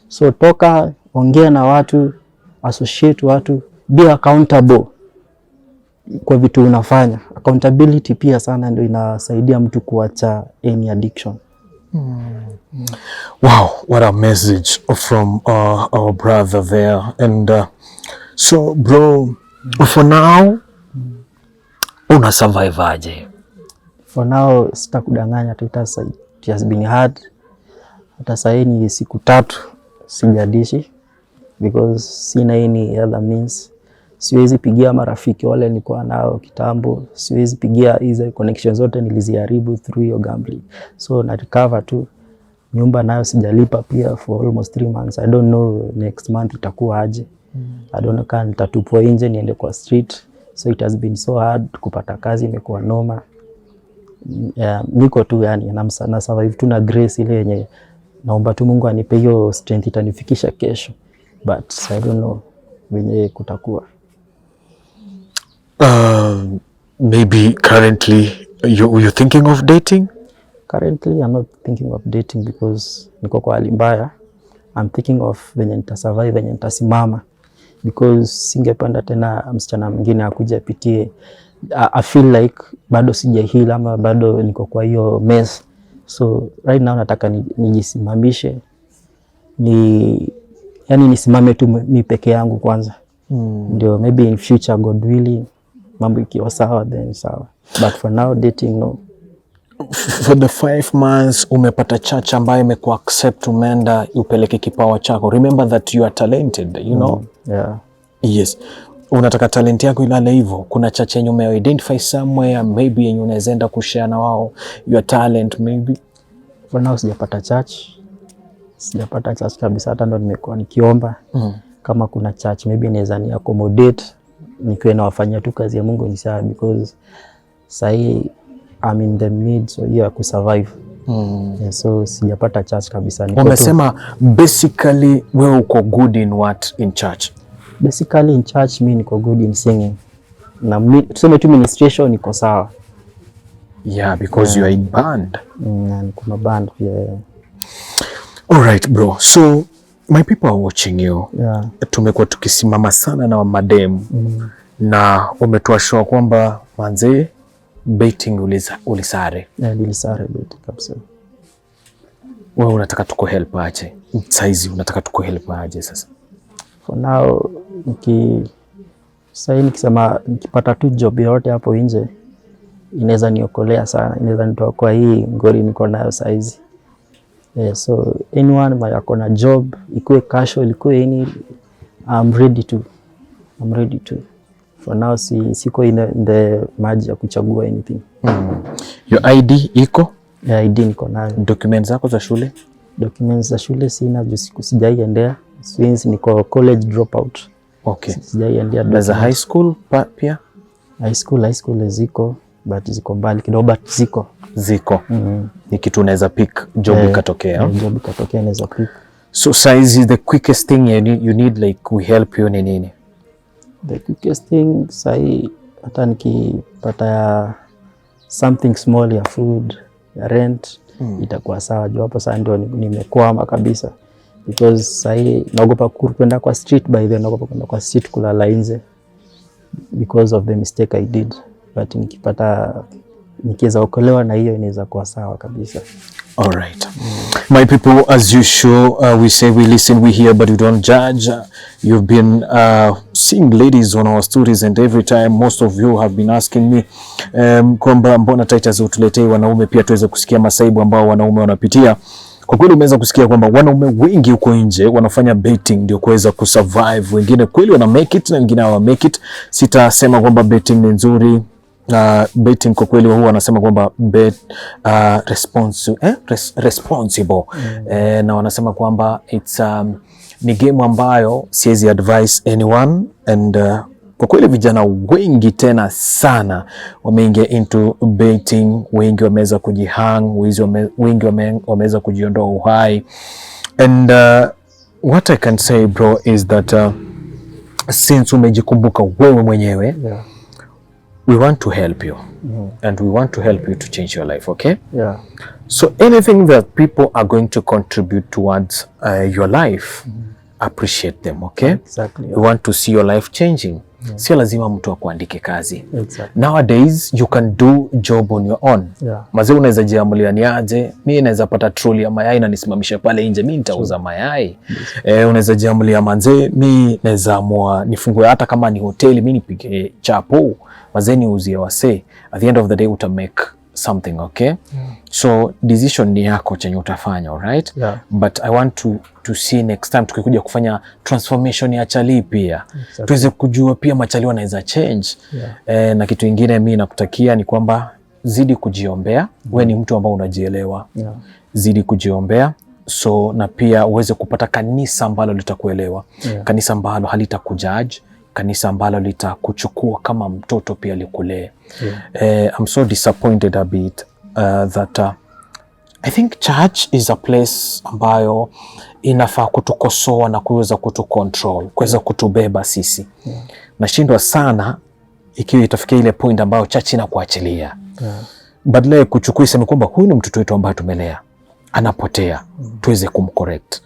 S1: So toka, ongea na watu, associate watu, be accountable kwa vitu unafanya. Accountability pia sana ndio inasaidia mtu kuacha any addiction.
S2: Wow, what a message from our brother there. And so bro, for now una survive aje?
S1: For now sitakudanganya, it has been hard. Hata sasa ni siku 3 sijadishi because sina any other means. Siwezi pigia marafiki wale nilikuwa nao kitambo, siwezi pigia hizo connections zote niliziharibu through your gambling. So na recover tu. Nyumba nayo sijalipa pia for almost 3 months. I don't know next month itakuwa aje. I don't know kama nitatupwa nje niende kwa street. So it has been so hard. Kupata kazi imekuwa noma. Niko tu yani na survive tu na grace ile yenye naomba tu Mungu anipe hiyo strength itanifikisha kesho. But I don't know venye kutakuwa.
S2: Maybe currently you're thinking of dating?
S1: Currently I'm not thinking of dating because niko kwa hali mbaya. I'm thinking of venye nitasurvive, venye nitasimama, because singependa tena msichana mwingine akuje apitie. I feel like bado sijaheal ama bado niko kwa hiyo mess. So right now nataka nijisimamishe, yani nisimame tu mimi peke yangu kwanza. Ndio maybe in future God willing mambo ikiwa sawa then sawa. But for now dating no.
S2: For the 5 months umepata church ambayo imeku accept, umeenda upeleke kipawa chako. Remember that you are talented, you know?
S1: Yeah.
S2: Yes. Unataka talent yako ilale hivyo. Kuna church yenye ume identify somewhere maybe yenye unaweza enda kushare na wao your talent maybe?
S1: For now sijapata church. Sijapata church kabisa, hata ndo nimekuwa nikiomba. Kama kuna church maybe naweza ni accommodate, nikiwe nawafanyia tu kazi ya Mungu ni sawa, because sahi I'm in the mid so ya kusurvive. Yeah, so sijapata church kabisa.
S2: Umesema basically wewe uko good in what in church?
S1: Basically in church mimi niko good in singing. Na tuseme tu ministration niko sawa.
S2: Yeah, because you are in band.
S1: And kuna band pia. Yeah.
S2: All right bro. So my people are watching you.
S1: Yeah.
S2: Tumekuwa tukisimama sana na madem. Na umetoa show kwamba manze betting ulisare.
S1: Yeah, nilisare betting kabisa.
S2: Wewe unataka tuko help aje? Saizi unataka tuko help aje sasa?
S1: For now nikisema nikipata tu job yote hapo nje inaweza niokolea sana, inaweza nitoa kwa hii ngori niko nayo saizi. Yeah, so anyone may akona job, ikuwe casual, ikuwe any, I'm ready to. For now siko in the maji ya kuchagua anything.
S2: Your ID iko?
S1: Yeah, ID niko nayo.
S2: Documents zako za shule?
S1: Documents za shule sina, sijaiendea since niko college dropout.
S2: Okay.
S1: Sijaiendea.
S2: Na za high school pia?
S1: High school ziko, but ziko mbali kidogo, but ziko.
S2: Ni kitu unaweza pick job ikatokea.
S1: Job ikatokea naweza pick.
S2: So size the quickest thing you need like we help you nini?
S1: The quickest thing sahi hata nikipata ya something small ya food, ya rent, itakuwa sawa. Juu hapo sasa ndio nimekwama kabisa. because sahi naogopa kwenda kwa street, by then naogopa kwenda kwa street kulala nje because of the mistake I did, but nikiweza okolewa na hiyo inaweza kuwa sawa kabisa.
S2: All right. My people, as usual, we say we listen, we hear, but we don't judge. You've been seeing ladies on our stories, and every time most of you have been asking me kwamba mbona Titus utuletee wanaume pia tuweze kusikia masaibu ambao wanaume wanapitia. Kwa kweli umeweza kusikia kwamba wanaume wengi huko nje wanafanya betting ndio kuweza kusurvive. Wengine kweli wana make it na wengine hawa make it. Sitasema kwamba betting ni nzuri. Betting kwa kweli huwa wanasema kwamba responsible. Na wanasema kwamba it's ni game ambayo siwezi advise anyone, and kwa kweli vijana wengi tena sana wameingia into betting. Wengi wameweza kujihang, wengi wameweza kujiondoa uhai, and what I can say bro is that since umejikumbuka wewe mwenyewe,
S1: Yeah.
S2: we want to help you. And we want to help you to change your life, okay?
S1: Yeah.
S2: So anything that people are going to contribute towards your life, appreciate them, okay?
S1: Exactly.
S2: We want to see your life changing. Sio lazima mtu akuandike kazi.
S1: Exactly.
S2: Nowadays you can do job on your own.
S1: Yeah.
S2: Mazee unaweza jiamulia ni aje, mimi naweza pata troli ya mayai na nisimamisha pale nje, mimi nitauza mayai. Unaweza jiamulia manze, mimi naweza amua nifungue hata kama ni hoteli, mimi nipige chapo, mazee niuzie wase. At the end of the day uta make something, okay? So decision ni yako chenye utafanya, alright?
S1: Yeah.
S2: But I want to see next time tukikuja kufanya transformation ya chali pia.
S1: Exactly.
S2: Tuweze kujua pia machali wanaweza change.
S1: Yeah.
S2: Na kitu ingine mimi nakutakia ni kwamba zidi kujiombea. Wewe ni mtu ambao unajielewa.
S1: Yeah.
S2: Zidi kujiombea. So na pia uweze kupata kanisa ambalo litakuelewa.
S1: Yeah.
S2: Kanisa ambalo halitakujudge. Kanisa ambalo litakuchukua kama mtoto pia likulee. Yeah. I'm so disappointed a bit that I think church is a place ambayo inafaa kutukosoa na kuweza kutucontrol, kuweza kutubeba sisi. Yeah. Nashindwa sana ikiwa itafikia ile point ambayo church inakuachilia. Yeah. Badala ya kuchukua iseme kwamba huyu ni mtoto wetu ambaye tumelea, anapotea, tuweze kumcorrect.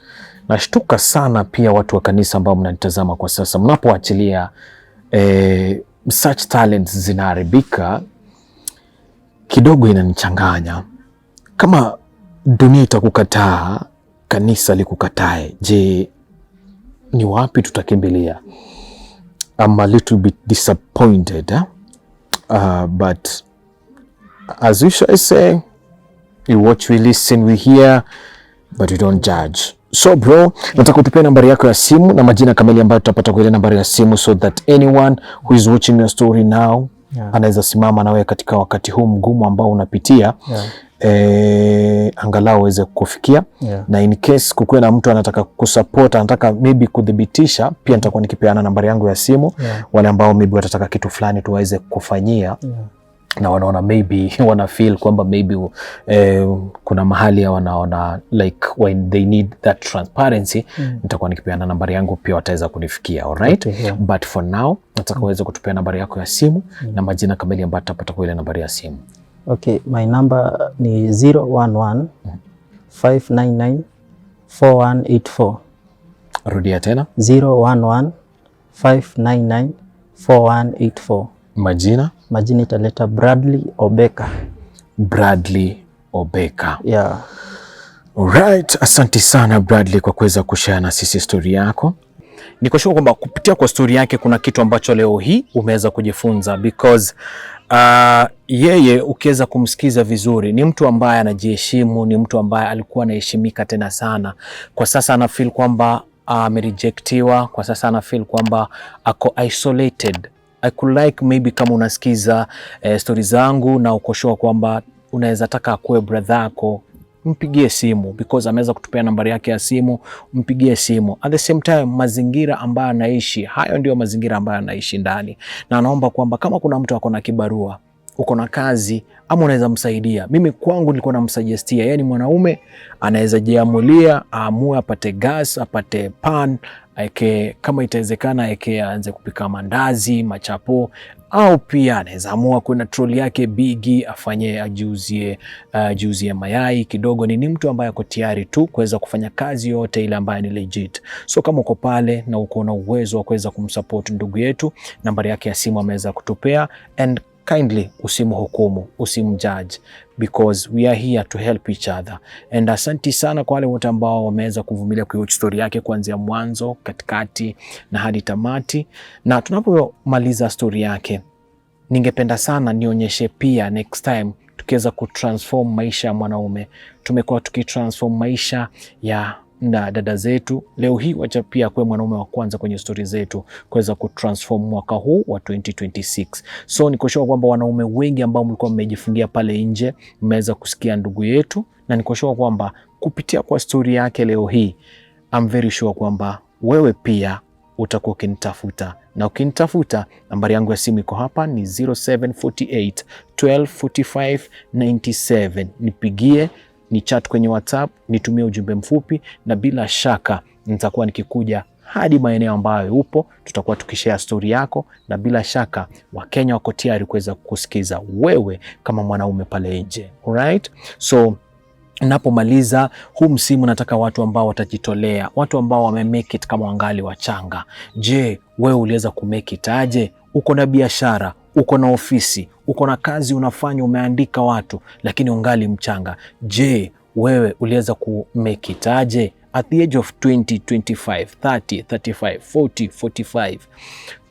S2: Nashtuka sana pia watu wa kanisa ambao mnanitazama kwa sasa, mnapoachilia such talents zinaharibika, kidogo inanichanganya. Kama dunia itakukataa, kanisa likukatae, je, ni wapi tutakimbilia? I'm a little bit disappointed, but as we shall say, we watch, we listen, we hear, but we don't judge. So bro, nataka utupia nambari yako ya simu na majina kamili ambayo tutapata kwa ile nambari ya simu, so that anyone who is watching your story now, anaweza simama na wewe katika wakati huu mgumu ambao unapitia. Angalau uweze kufikia. Na in case kukuwe na mtu anataka kusupport, anataka maybe kudhibitisha, pia nitakuwa nikipeana nambari yangu ya simu. Wale ambao maybe watataka kitu fulani tuweze kufanyia. Na wanaona maybe wana feel kwamba maybe kuna mahali ya wanaona like when they need that transparency, nitakuwa nikipeana nambari yangu, pia wataweza kunifikia, alright? Okay, but for now nataka uweze kutupia nambari yako ya simu na majina kamili ambayo tutapata kwa ile nambari ya simu.
S1: Okay, my number ni 011 599 4184.
S2: Rudia tena.
S1: 011 599 4184. Majina italeta Bradley Obeka.
S2: Bradley Obeka.
S1: Yeah.
S2: Alright, asante sana Bradley kwa kuweza kushare na sisi story yako. Niko sure kwamba kupitia kwa story yake kuna kitu ambacho leo hii umeweza kujifunza, because yeye ukiweza kumsikiza vizuri ni mtu ambaye anajiheshimu, ni mtu ambaye alikuwa anaheshimika tena sana. Kwa sasa ana feel kwamba amerejectiwa, kwa sasa ana feel kwamba ako isolated. I could like maybe kama unasikiza story zangu na uko sure kwamba unaweza taka akuwe brother yako, mpigie simu, because ameweza kutupea nambari yake ya simu, mpigie simu. At the same time, mazingira ambayo anaishi, hayo ndio mazingira ambayo anaishi ndani. Na anaomba kwamba kama kuna mtu ako na kibarua, uko na kazi ama unaweza msaidia. Mimi kwangu nilikuwa namsuggestia, yani mwanaume anaweza jiamulia, aamue apate gas, apate pan, eke, kama itawezekana eke aanze kupika mandazi, machapo, au pia anaweza amua kuna troli yake bigi afanye ajiuzie mayai kidogo. Ni mtu ambaye ako tayari tu kuweza kufanya kazi yote ile ambayo ni legit. So kama uko pale na uko na uwezo wa kuweza kumsupport ndugu yetu, nambari yake ya simu ameweza kutupea, and kindly usimhukumu, usimjudge, because we are here to help each other. And asanti sana kwa wale wote ambao wameweza kuvumilia kwa story yake kuanzia mwanzo, katikati na hadi tamati. Na tunapomaliza story yake, ningependa sana nionyeshe pia next time tukiweza kutransform maisha ya mwanaume. Tumekuwa tukitransform maisha ya na dada zetu. Leo hii wacha pia kwa mwanaume wa kwanza kwenye story zetu kuweza kutransform mwaka huu wa 2026. So niko sure kwamba wanaume wengi ambao mlikuwa mmejifungia pale nje mmeweza kusikia ndugu yetu, na niko sure kwamba kupitia kwa story yake leo hii, I'm very sure kwamba wewe pia utakuwa ukinitafuta, na ukinitafuta nambari yangu ya simu iko hapa, ni 0748 1245 97. Nipigie, ni chat kwenye WhatsApp, nitumie ujumbe mfupi, na bila shaka nitakuwa nikikuja hadi maeneo ambayo upo, tutakuwa tukishare story yako, na bila shaka Wakenya wako tayari kuweza kukusikiza wewe kama mwanaume pale nje. Alright? So napomaliza huu msimu, nataka watu ambao watajitolea, watu ambao wamemake it kama wangali wachanga. Je, wewe uliweza kumake it aje? Uko na biashara, uko na ofisi, uko na kazi unafanya, umeandika watu, lakini ungali mchanga. Je, wewe uliweza kumake it aje? At the age of 20, 25, 30, 35, 40, 45,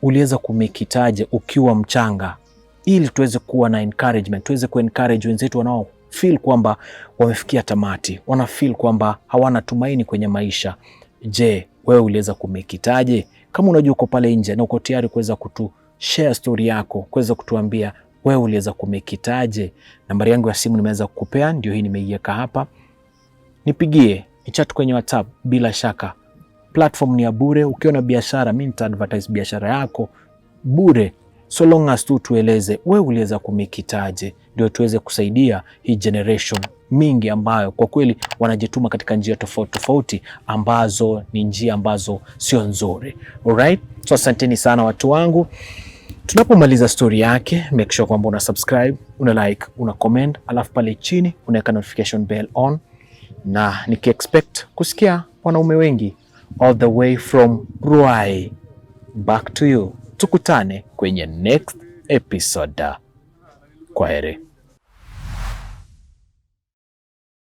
S2: uliweza kumake it aje ukiwa mchanga, ili tuweze kuwa na encouragement, tuweze ku-encourage wenzetu wanao feel kwamba wamefikia tamati, wana feel kwamba hawana tumaini kwenye maisha. Je, wewe uliweza kumake it aje? Kama unajua uko pale nje na uko tayari kuweza kutushare story yako, kuweza kutuambia wewe uliweza kumake it aje, nambari yangu ya simu nimeweza kukupea, ndio hii nimeiweka hapa. Nipigie, chat kwenye WhatsApp. Bila shaka platform ni ya bure. Ukiwa na biashara, mimi nita advertise biashara yako bure, so long as tu tueleze wewe uliweza kumake it aje, ndio tuweze kusaidia hii generation mingi ambayo kwa kweli wanajituma katika njia tofauti tofauti ambazo ni njia ambazo sio nzuri. Alright? So asanteni sana watu wangu. Tunapomaliza story yake, make sure kwamba una subscribe, una like, una comment, alafu pale chini unaweka notification bell on, na niki-expect kusikia wanaume wengi all the way from Ruai. Back to you. Tukutane kwenye next episode. Kwaheri.